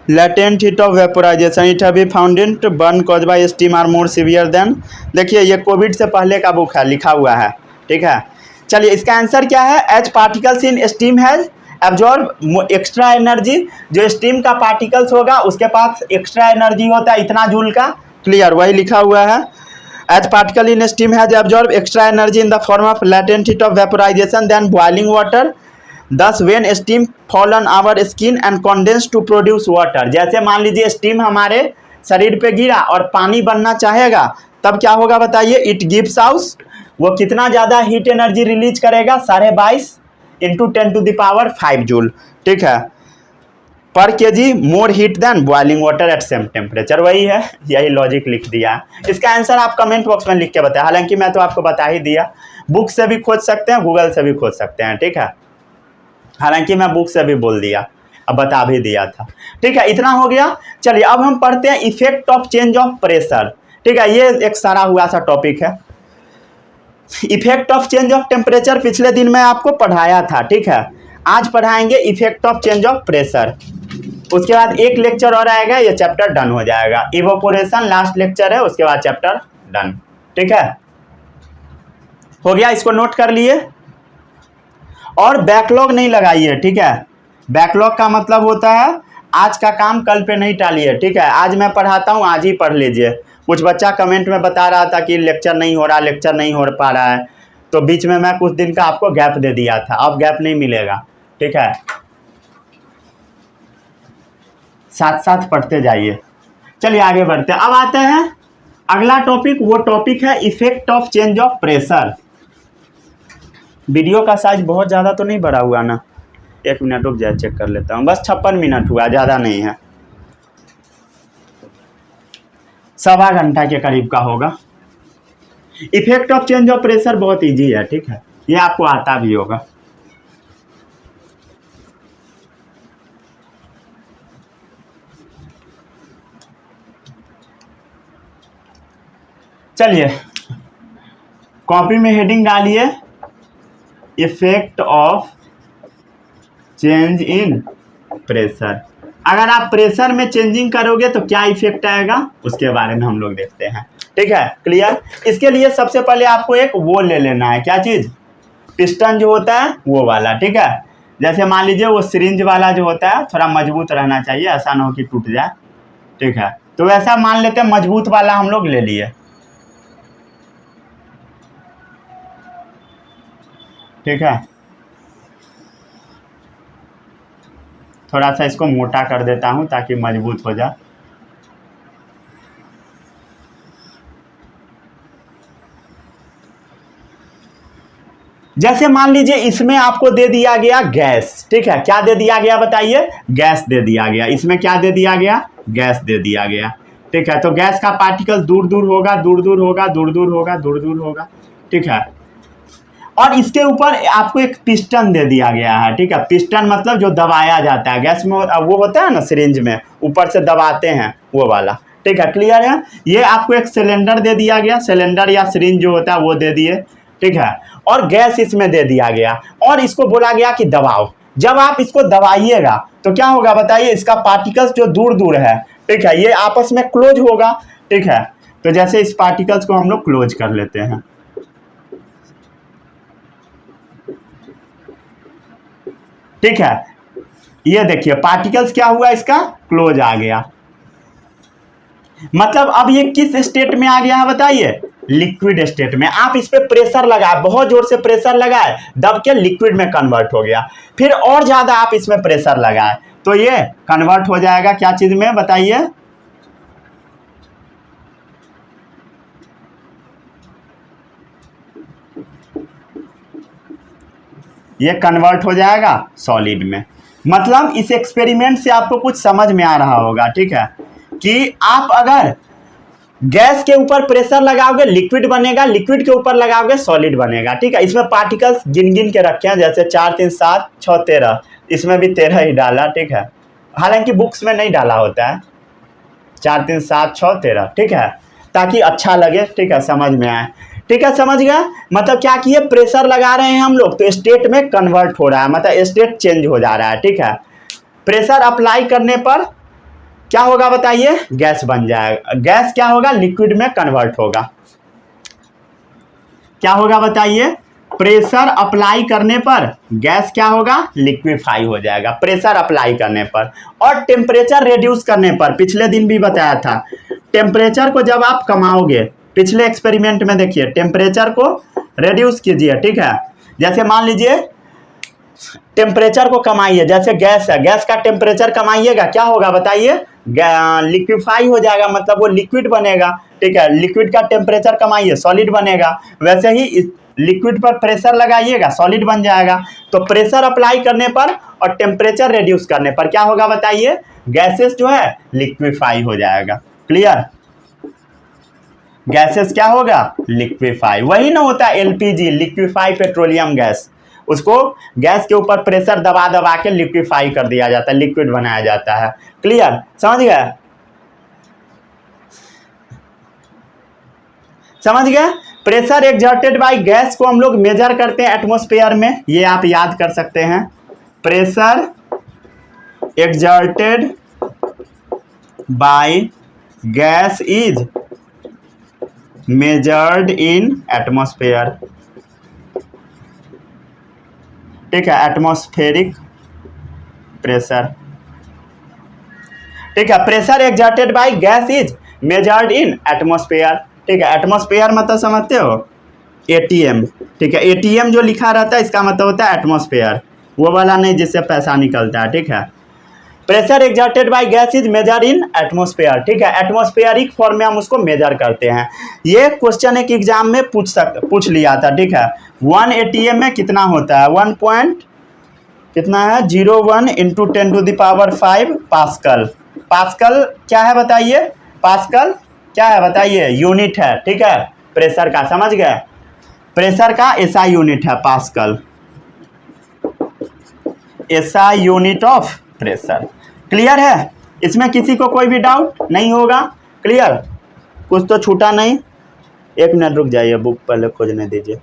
Latent heat of vaporization it have been found in to burn cause by steam are more severe than. देखिए, ये कोविड से पहले का बुक है, लिखा हुआ है, ठीक है। चलिए, इसका आंसर क्या है? H particles in steam has absorb extra energy. जो स्टीम का पार्टिकल्स होगा उसके पास एक्स्ट्रा एनर्जी होता है, इतना जूल का। क्लियर? वही लिखा हुआ है, each particle in steam has absorb extra energy in the form of latent heat of vaporization than boiling water. Thus when steam fall on our skin and condense to produce water, जैसे मान लीजिए steam हमारे शरीर पे गिरा और पानी बनना चाहेगा, तब क्या होगा बताइए? इट गिव्स आउट, वो कितना ज़्यादा हीट एनर्जी रिलीज करेगा? 22.5 इंटू 10⁵ जूल, ठीक है, per kg more heat than boiling water at same temperature. वही है, यही लॉजिक लिख दिया। इसका आंसर आप कमेंट बॉक्स में लिख के बताएं, हालांकि मैं तो आपको बता ही दिया। बुक से भी खोज सकते हैं, गूगल से भी खोज सकते हैं, ठीक है। हालांकि मैं बुक से भी बोल दिया, अब बता भी दिया था, ठीक है। इतना हो गया। चलिए अब हम पढ़ते हैं effect of change of pressure, ठीक है। ये एक सारा हुआ सा टॉपिक है। Effect of change of temperature पिछले दिन मैं आपको पढ़ाया था, ठीक है। आज पढ़ाएंगे effect of change of pressure. उसके बाद एक लेक्चर और आएगा, ये चैप्टर डन हो जाएगा। इवोपोरेशन लास्ट लेक्चर है, उसके बाद चैप्टर डन, ठीक है। हो गया, इसको नोट कर लिए। और बैकलॉग नहीं लगाइए, ठीक है। बैकलॉग का मतलब होता है आज का काम कल पे नहीं टालिए, ठीक है। आज मैं पढ़ाता हूँ, आज ही पढ़ लीजिए। कुछ बच्चा कमेंट में बता रहा था कि लेक्चर नहीं हो रहा, लेक्चर नहीं हो पा रहा है, तो बीच में मैं कुछ दिन का आपको गैप दे दिया था, अब गैप नहीं मिलेगा, ठीक है। साथ साथ पढ़ते जाइए। चलिए आगे बढ़ते हैं। अब आते हैं अगला टॉपिक, वो टॉपिक है effect of change of pressure. Video का साइज बहुत ज़्यादा तो नहीं बड़ा हुआ ना? एक मिनट रुक जाए, चेक कर लेता हूँ। बस 56 मिनट हुआ, ज़्यादा नहीं है, 1.25 घंटा के करीब का होगा। Effect of change of pressure बहुत इजी है, ठीक है, ये आपको आता भी होगा। चलिए कॉपी में हेडिंग डालिए, effect of change in pressure. अगर आप प्रेशर में चेंजिंग करोगे तो क्या इफेक्ट आएगा, उसके बारे में हम लोग देखते हैं, ठीक है। क्लियर। इसके लिए सबसे पहले आपको एक वो ले लेना है, क्या चीज़, पिस्टन जो होता है वो वाला, ठीक है। जैसे मान लीजिए वो सिरिंज वाला जो होता है थोड़ा मजबूत रहना चाहिए, ऐसा ना हो कि टूट जाए, ठीक है। तो वैसा मान लेते हैं, मजबूत वाला हम लोग ले लिए, ठीक है। थोड़ा सा इसको मोटा कर देता हूं ताकि मजबूत हो जाए। जैसे मान लीजिए इसमें आपको दे दिया गया गैस, ठीक है। क्या दे दिया गया बताइए, गैस दे दिया गया। इसमें क्या दे दिया गया, गैस दे दिया गया, ठीक है। तो गैस का पार्टिकल दूर दूर होगा, दूर दूर होगा, दूर दूर होगा, दूर दूर होगा, ठीक है। और इसके ऊपर आपको एक पिस्टन दे दिया गया है, ठीक है। पिस्टन मतलब जो दबाया जाता है गैस में, वो होता है ना सिरिंज में, ऊपर से दबाते हैं वो वाला, ठीक है। क्लियर है। ये आपको एक सिलेंडर दे दिया गया, सिलेंडर या सिरिंज जो होता है वो दे दिए, ठीक है। और गैस इसमें दे दिया गया और इसको बोला गया कि दबाओ। जब आप इसको दबाइएगा तो क्या होगा बताइए, इसका पार्टिकल्स जो दूर दूर है, ठीक है, ये आपस में क्लोज होगा, ठीक है। तो जैसे इस पार्टिकल्स को हम लोग क्लोज कर लेते हैं, ठीक है। ये देखिए पार्टिकल्स क्या हुआ, इसका क्लोज आ गया। मतलब अब ये किस स्टेट में आ गया है बताइए, लिक्विड स्टेट में। आप इस पे प्रेशर लगाए, बहुत जोर से प्रेशर लगाए, दब के लिक्विड में कन्वर्ट हो गया। फिर और ज्यादा आप इसमें प्रेशर लगाए तो ये कन्वर्ट हो जाएगा क्या चीज में बताइए, ये कन्वर्ट हो जाएगा सॉलिड में। मतलब इस एक्सपेरिमेंट से आपको कुछ समझ में आ रहा होगा, ठीक है, कि आप अगर गैस के ऊपर प्रेशर लगाओगे लिक्विड बनेगा, लिक्विड के ऊपर लगाओगे सॉलिड बनेगा, ठीक है। इसमें पार्टिकल्स गिन गिन के रखे हैं, जैसे 4 3 7 6 13, इसमें भी 13 ही डाला, ठीक है। हालांकि बुक्स में नहीं डाला होता है 4 3 7 6 13, ठीक है, ताकि अच्छा लगे, ठीक है, समझ में आए, ठीक है। समझ गया। मतलब क्या किए, प्रेशर लगा रहे हैं हम लोग तो स्टेट में कन्वर्ट हो रहा है, मतलब स्टेट चेंज हो जा रहा है, ठीक है। प्रेशर अप्लाई करने पर क्या होगा बताइए, गैस बन जाएगा। गैस क्या होगा, लिक्विड में कन्वर्ट होगा। क्या होगा बताइए, प्रेशर अप्लाई करने पर गैस क्या होगा, लिक्विफाई हो जाएगा प्रेशर अप्लाई करने पर। और टेम्परेचर रिड्यूस करने पर, पिछले दिन भी बताया था, टेम्परेचर को जब आप कमाओगे, पिछले एक्सपेरिमेंट में देखिए, टेम्परेचर को रिड्यूस कीजिए, ठीक है। जैसे मान लीजिए टेम्परेचर को कमाइए, जैसे गैस है, गैस का टेम्परेचर कमाइएगा, क्या होगा बताइए, लिक्विफाई हो जाएगा, मतलब वो लिक्विड बनेगा, ठीक है। लिक्विड का टेम्परेचर कमाइए, सॉलिड बनेगा। वैसे ही लिक्विड पर प्रेशर लगाइएगा, सॉलिड बन जाएगा। तो प्रेशर अप्लाई करने पर और टेम्परेचर रिड्यूस करने पर क्या होगा बताइए, गैसेस जो है लिक्विफाई हो जाएगा। क्लियर। गैसेस क्या होगा, लिक्विफाई। वही ना होता है एलपीजी, लिक्विफाई पेट्रोलियम गैस। उसको गैस के ऊपर प्रेशर दबा दबा के लिक्विफाई कर दिया जाता है, लिक्विड बनाया जाता है। क्लियर, समझ गए, समझ गए। प्रेशर एक्सर्टेड बाय गैस को हम लोग मेजर करते हैं एटमॉस्फेयर में, ये आप याद कर सकते हैं। Pressure exerted by gas is measured in atmosphere. ठीक है, एटमॉस्फेरिक प्रेशर। ठीक है, pressure exerted by gas is measured in atmosphere. ठीक है, एटमॉस्फेयर मतलब समझते हो, एटीएम। ठीक है, एटीएम जो लिखा रहता है इसका मतलब होता है एटमॉस्फेयर, वो वाला नहीं जिससे पैसा निकलता है। ठीक है, pressure exerted by gas is major in atmosphere. ठीक है, एटमॉस्फेरिक फॉर्म में हम उसको मेजर करते हैं। ये क्वेश्चन एक एग्जाम में पूछ लिया था। ठीक है, 1 एटीएम में कितना होता है, 1 पॉइंट कितना है, 01 इंटू 10⁵ पास्कल। पास्कल क्या है बताइए, पास्कल क्या है बताइए, यूनिट है। ठीक है, प्रेशर का, समझ गए, प्रेशर का एसआई यूनिट है pascal, SI unit of pressure. Clear है, इसमें किसी को कोई भी डाउट नहीं होगा। क्लियर, कुछ तो छूटा नहीं। एक मिनट रुक जाइए, बुक पहले खोजने दीजिए।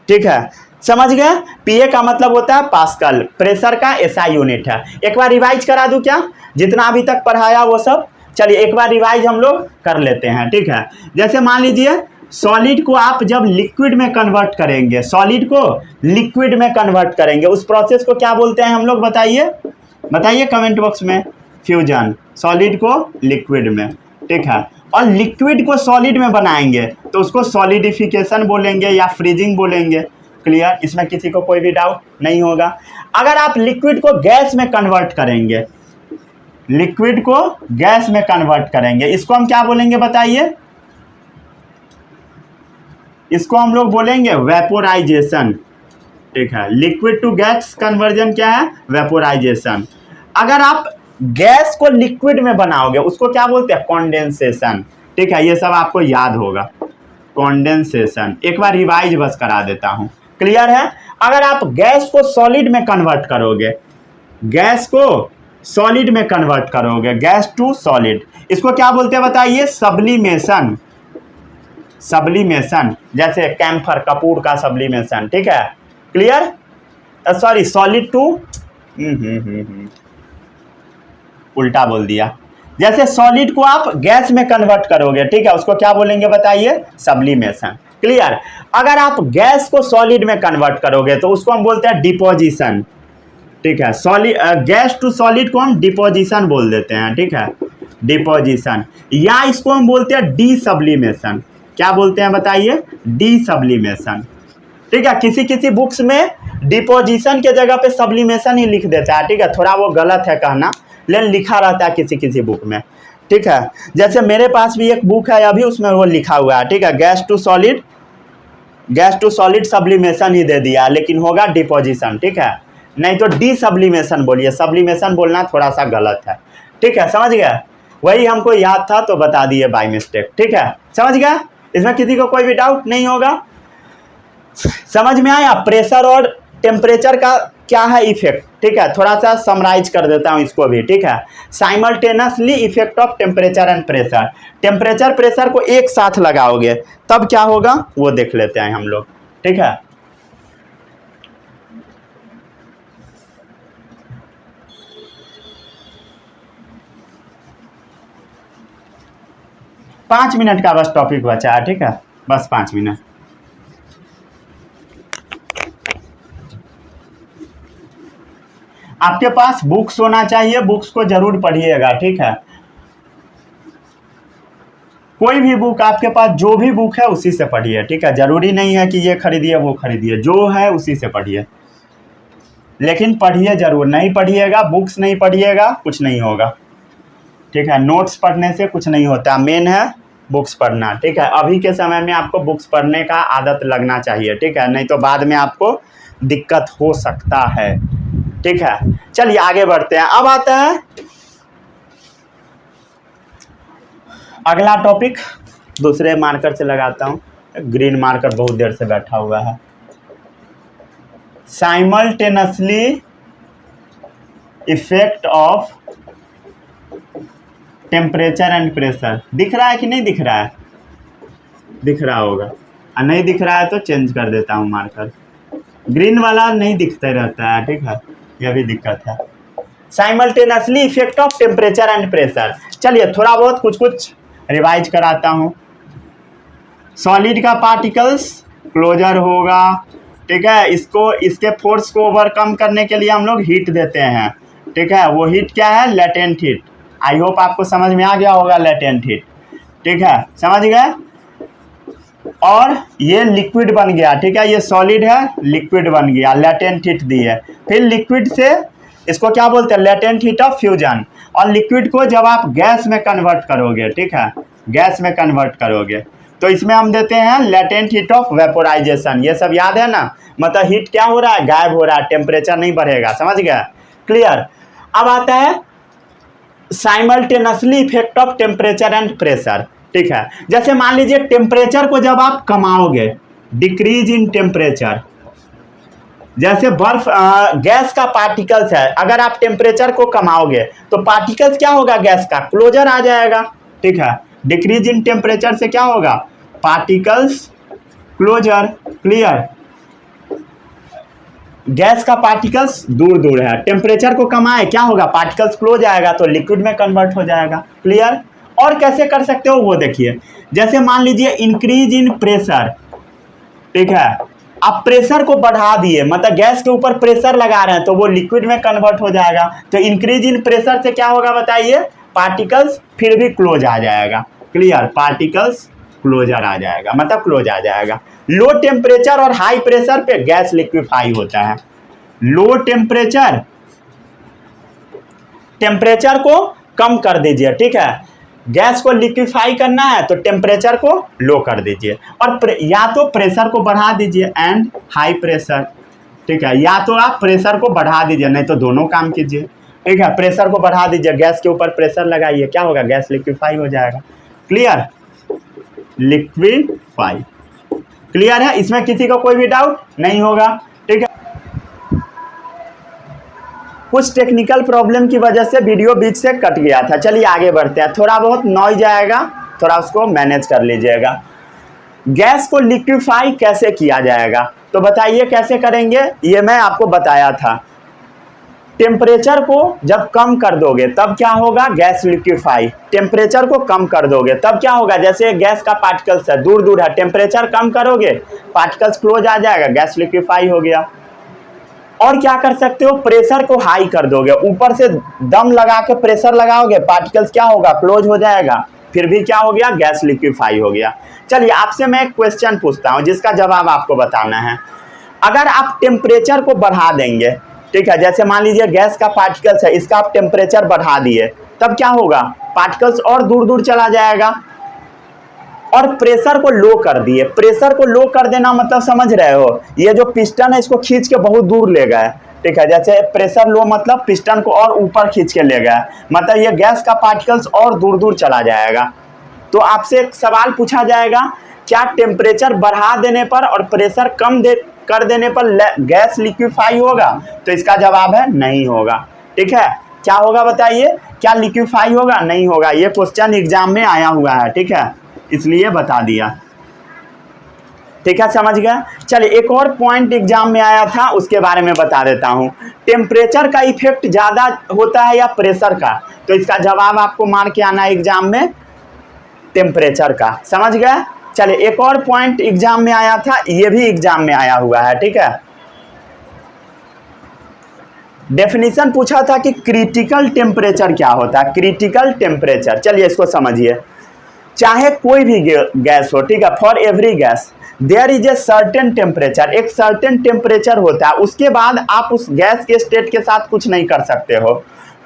ठीक है, समझ गए। पीए का मतलब होता है पास्कल, प्रेशर का एसआई यूनिट है। एक बार रिवाइज करा दूं क्या, जितना अभी तक पढ़ाया वो सब। चलिए एक बार रिवाइज हम लोग कर लेते हैं। ठीक है, जैसे मान लीजिए सॉलिड को आप जब लिक्विड में कन्वर्ट करेंगे, सॉलिड को लिक्विड में कन्वर्ट करेंगे, उस प्रोसेस को क्या बोलते हैं हम लोग, बताइए, बताइए कमेंट बॉक्स में। फ्यूजन, सॉलिड को लिक्विड में। ठीक है, और लिक्विड को सॉलिड में बनाएंगे तो उसको सॉलिडिफिकेशन बोलेंगे या फ्रीजिंग बोलेंगे। क्लियर, इसमें किसी को कोई भी डाउट नहीं होगा। अगर आप लिक्विड को गैस में कन्वर्ट करेंगे, लिक्विड को गैस में कन्वर्ट करेंगे, इसको हम क्या बोलेंगे बताइए, इसको हम लोग बोलेंगे वेपोराइजेशन। ठीक है, लिक्विड टू गैस कन्वर्जन क्या है, वेपोराइजेशन। अगर आप गैस को लिक्विड में बनाओगे उसको क्या बोलते हैं, कॉन्डेंसेशन। ठीक है, ये सब आपको याद होगा, कॉन्डेंसेशन। एक बार रिवाइज बस करा देता हूं। क्लियर है, अगर आप गैस को सॉलिड में कन्वर्ट करोगे, गैस को सॉलिड में कन्वर्ट करोगे, गैस टू सॉलिड, इसको क्या बोलते हैं बताइए, सब्लिमेशन। सब्लिमेशन, जैसे कैम्फर, कपूर का सब्लिमेशन। ठीक है, क्लियर, सॉरी सॉलिड टू उल्टा बोल दिया। जैसे सॉलिड को आप गैस में कन्वर्ट करोगे, ठीक है, उसको क्या बोलेंगे बताइए, सब्लिमेशन। क्लियर, अगर आप गैस को सॉलिड में कन्वर्ट करोगे तो उसको हम बोलते हैं डिपोजिशन। ठीक है, सॉलिड गैस टू सॉलिड को हम डिपोजिशन बोल देते हैं। ठीक है, डिपोजिशन, या इसको हम बोलते हैं डी सब्लिमेशन। क्या बोलते हैं बताइए, डी सब्लिमेशन। ठीक है, किसी किसी बुक्स में डिपोजिशन के जगह पे सब्लिमेशन ही लिख देता है। ठीक है, थोड़ा वो गलत है कहना, लेकिन लिखा रहता है किसी किसी बुक में। ठीक है, जैसे मेरे पास भी एक बुक है अभी, उसमें वो लिखा हुआ है। ठीक है, गैस टू सॉलिड सब्लिमेशन ही दे दिया, लेकिन होगा डिपोजिशन। ठीक है, नहीं तो डी सब्लिमेशन बोलिए, सब्लिमेशन बोलना थोड़ा सा गलत है। ठीक है, समझ गए, वही हमको याद था तो बता दिए बाय मिस्टेक। ठीक है, समझ गए, इसमें किसी को कोई भी डाउट नहीं होगा। समझ में आया, प्रेशर और टेम्परेचर का क्या है इफेक्ट। ठीक है, थोड़ा सा समराइज कर देता हूं इसको भी। ठीक है, simultaneously effect of temperature and pressure. Temperature pressure को एक साथ लगाओगे तब क्या होगा वो देख लेते हैं हम लोग। ठीक है, पाँच मिनट का बस टॉपिक बचा है। ठीक है, बस 5 मिनट। आपके पास बुक्स होना चाहिए, बुक्स को जरूर पढ़िएगा। ठीक है, कोई भी बुक आपके पास, जो भी बुक है उसी से पढ़िए। ठीक है, जरूरी नहीं है कि ये खरीदिए वो खरीदिए, जो है उसी से पढ़िए, लेकिन पढ़िए जरूर। नहीं पढ़िएगा, बुक्स नहीं पढ़िएगा, कुछ नहीं होगा। ठीक है, नोट्स पढ़ने से कुछ नहीं होता, मेन है बुक्स पढ़ना। ठीक है, अभी के समय में आपको बुक्स पढ़ने का आदत लगना चाहिए। ठीक है, नहीं तो बाद में आपको दिक्कत हो सकता है। ठीक है, चलिए आगे बढ़ते हैं। अब आता है अगला टॉपिक, दूसरे मार्कर से लगाता हूँ, ग्रीन मार्कर बहुत देर से बैठा हुआ है। Simultaneously effect of temperature and pressure, दिख रहा है कि नहीं दिख रहा है? दिख रहा होगा, और नहीं दिख रहा है तो चेंज कर देता हूँ मार्कर। ग्रीन वाला नहीं दिखता रहता है, ठीक है, यह भी दिक्कत है। Simultaneously effect of temperature and pressure, चलिए थोड़ा बहुत कुछ रिवाइज कराता हूँ। सॉलिड का पार्टिकल्स क्लोजर होगा, ठीक है, इसको इसके फोर्स को ओवरकम करने के लिए हम लोग हीट देते हैं, ठीक है। वो हीट क्या है? Latent heat. आई होप आपको समझ में आ गया होगा लेटेंट हीट, ठीक है, समझ गए। और ये लिक्विड बन गया, ठीक है, ये सॉलिड है, लिक्विड बन गया, लेटेंट हीट दी है। फिर लिक्विड से इसको क्या बोलते हैं? Latent heat of fusion. और लिक्विड को जब आप गैस में कन्वर्ट करोगे, ठीक है, गैस में कन्वर्ट करोगे तो इसमें हम देते हैं लेटेंट हीट ऑफ वेपोराइजेशन। ये सब याद है ना, मतलब हीट क्या हो रहा है? गायब हो रहा है, टेम्परेचर नहीं बढ़ेगा, समझ गया, क्लियर। अब आता है simultaneously effect of temperature and pressure, ठीक है। जैसे मान लीजिए टेम्परेचर को जब आप कमाओगे, डिक्रीज इन टेम्परेचर, जैसे बर्फ गैस का पार्टिकल्स है, अगर आप टेम्परेचर को कमाओगे तो पार्टिकल्स क्या होगा? गैस का क्लोजर आ जाएगा, ठीक है। डिक्रीज इन टेम्परेचर से क्या होगा? Particles closer, clear. गैस का पार्टिकल्स दूर दूर है, टेम्परेचर को कमाए क्या होगा? पार्टिकल्स क्लोज आएगा तो लिक्विड में कन्वर्ट हो जाएगा, क्लियर। और कैसे कर सकते हो वो देखिए, जैसे मान लीजिए इंक्रीज इन प्रेशर, ठीक है, आप प्रेशर को बढ़ा दिए, मतलब गैस के ऊपर प्रेशर लगा रहे हैं तो वो लिक्विड में कन्वर्ट हो जाएगा। तो इंक्रीज इन प्रेशर से क्या होगा बताइए? पार्टिकल्स फिर भी क्लोज आ जाएगा, क्लियर, पार्टिकल्स क्लोजर आ जाएगा, मतलब क्लोज आ जाएगा। लो टेम्परेचर और हाई प्रेशर पे गैस लिक्विफाई होता है। लो टेम्परेचर, टेम्परेचर को कम कर दीजिए, ठीक है, गैस को लिक्विफाई करना है तो टेम्परेचर को लो कर दीजिए, और या तो प्रेशर को बढ़ा दीजिए, एंड हाई प्रेशर, ठीक है, या तो आप प्रेशर को बढ़ा दीजिए, नहीं तो दोनों काम कीजिए, ठीक है। प्रेशर को बढ़ा दीजिए, गैस के ऊपर प्रेशर लगाइए, क्या होगा? गैस लिक्विफाई हो जाएगा, क्लियर, लिक्विफाई, क्लियर है। इसमें किसी का कोई भी डाउट नहीं होगा, ठीक है। कुछ टेक्निकल प्रॉब्लम की वजह से वीडियो बीच से कट गया था, चलिए आगे बढ़ते हैं। थोड़ा बहुत नॉइज आएगा, थोड़ा उसको मैनेज कर लीजिएगा। गैस को लिक्विफाई कैसे किया जाएगा तो बताइए कैसे करेंगे? ये मैं आपको बताया था। टेम्परेचर को जब कम कर दोगे तब क्या होगा? Gas liquefy. टेम्परेचर को कम कर दोगे तब क्या होगा? जैसे गैस का पार्टिकल्स है, दूर दूर है, टेम्परेचर कम करोगे, पार्टिकल्स क्लोज आ जाएगा, गैस लिक्विफाई हो गया। और क्या कर सकते हो? प्रेशर को हाई कर दोगे, ऊपर से दम लगा के प्रेशर लगाओगे, पार्टिकल्स क्या होगा? क्लोज हो जाएगा, फिर भी क्या हो गया? गैस लिक्विफाई हो गया। चलिए आपसे मैं एक क्वेश्चन पूछता हूं जिसका जवाब आपको बताना है। अगर आप टेम्परेचर को बढ़ा देंगे, ठीक है, जैसे मान लीजिए गैस का पार्टिकल्स है, इसका आप टेम्परेचर बढ़ा दिए, तब क्या होगा? पार्टिकल्स और दूर दूर चला जाएगा। और प्रेशर को लो कर दिए, प्रेशर को लो कर देना मतलब समझ रहे हो, ये जो पिस्टन है इसको खींच के बहुत दूर ले गए, ठीक है, जैसे प्रेशर लो मतलब पिस्टन को और ऊपर खींच के ले गए, मतलब ये गैस का पार्टिकल्स और दूर दूर चला जाएगा। तो आपसे एक सवाल पूछा जाएगा, क्या टेम्परेचर बढ़ा देने पर और प्रेशर कम कर देने पर गैस लिक्विफाई होगा? तो इसका जवाब है नहीं होगा, ठीक है। क्या होगा बताइए? क्या लिक्विफाई होगा? नहीं होगा। ये क्वेश्चन एग्जाम में आया हुआ है, ठीक है, इसलिए बता दिया, ठीक है, समझ गए। चलिए एक और पॉइंट एग्जाम में आया था उसके बारे में बता देता हूं। टेम्परेचर का इफेक्ट ज़्यादा होता है या प्रेशर का? तो इसका जवाब आपको मार के आना है एग्जाम में, टेम्परेचर का, समझ गए। चलिए एक और पॉइंट एग्जाम में आया था, ये भी एग्जाम में आया हुआ है, ठीक है। डेफिनेशन पूछा था कि क्रिटिकल टेम्परेचर क्या होता है? क्रिटिकल टेम्परेचर, चलिए इसको समझिए। चाहे कोई भी गैस हो, ठीक है, for every gas there is a certain temperature, एक सर्टेन टेम्परेचर होता है, उसके बाद आप उस गैस के स्टेट के साथ कुछ नहीं कर सकते हो,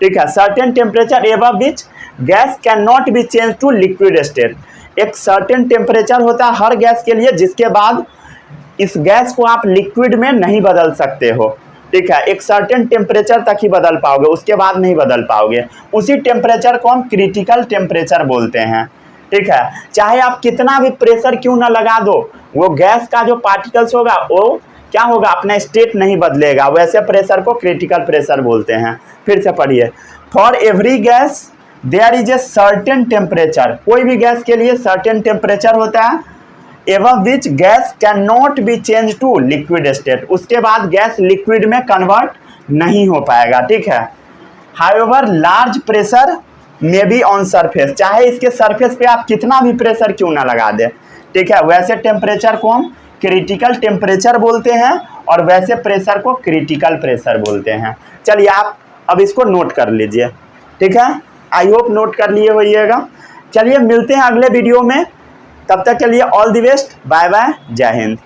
ठीक है। Certain temperature above which gas can not be change to liquid state, एक सर्टेन टेम्परेचर होता है हर गैस के लिए जिसके बाद इस गैस को आप लिक्विड में नहीं बदल सकते हो, ठीक है, एक सर्टेन टेम्परेचर तक ही बदल पाओगे, उसके बाद नहीं बदल पाओगे। उसी टेम्परेचर को हम क्रिटिकल टेम्परेचर बोलते हैं, ठीक है। चाहे आप कितना भी प्रेशर क्यों ना लगा दो, वो गैस का जो पार्टिकल्स होगा वो क्या होगा, अपना स्टेट नहीं बदलेगा। वैसे प्रेशर को क्रिटिकल प्रेशर बोलते हैं। फिर से पढ़िए, for every gas there is a certain temperature, कोई भी गैस के लिए सर्टेन टेम्परेचर होता है, above which gas can not be change to liquid state, उसके बाद गैस लिक्विड में कन्वर्ट नहीं हो पाएगा, ठीक है। However large pressure may be on surface, चाहे इसके सरफेस पे आप कितना भी प्रेशर क्यों ना लगा दे, ठीक है। वैसे टेम्परेचर को हम क्रिटिकल टेम्परेचर बोलते हैं और वैसे प्रेशर को क्रिटिकल प्रेशर बोलते हैं। चलिए आप अब इसको नोट कर लीजिए, ठीक है। आई होप नोट कर लिए होइएगा। चलिए मिलते हैं अगले वीडियो में, तब तक के लिए all the best, bye bye, जय हिंद।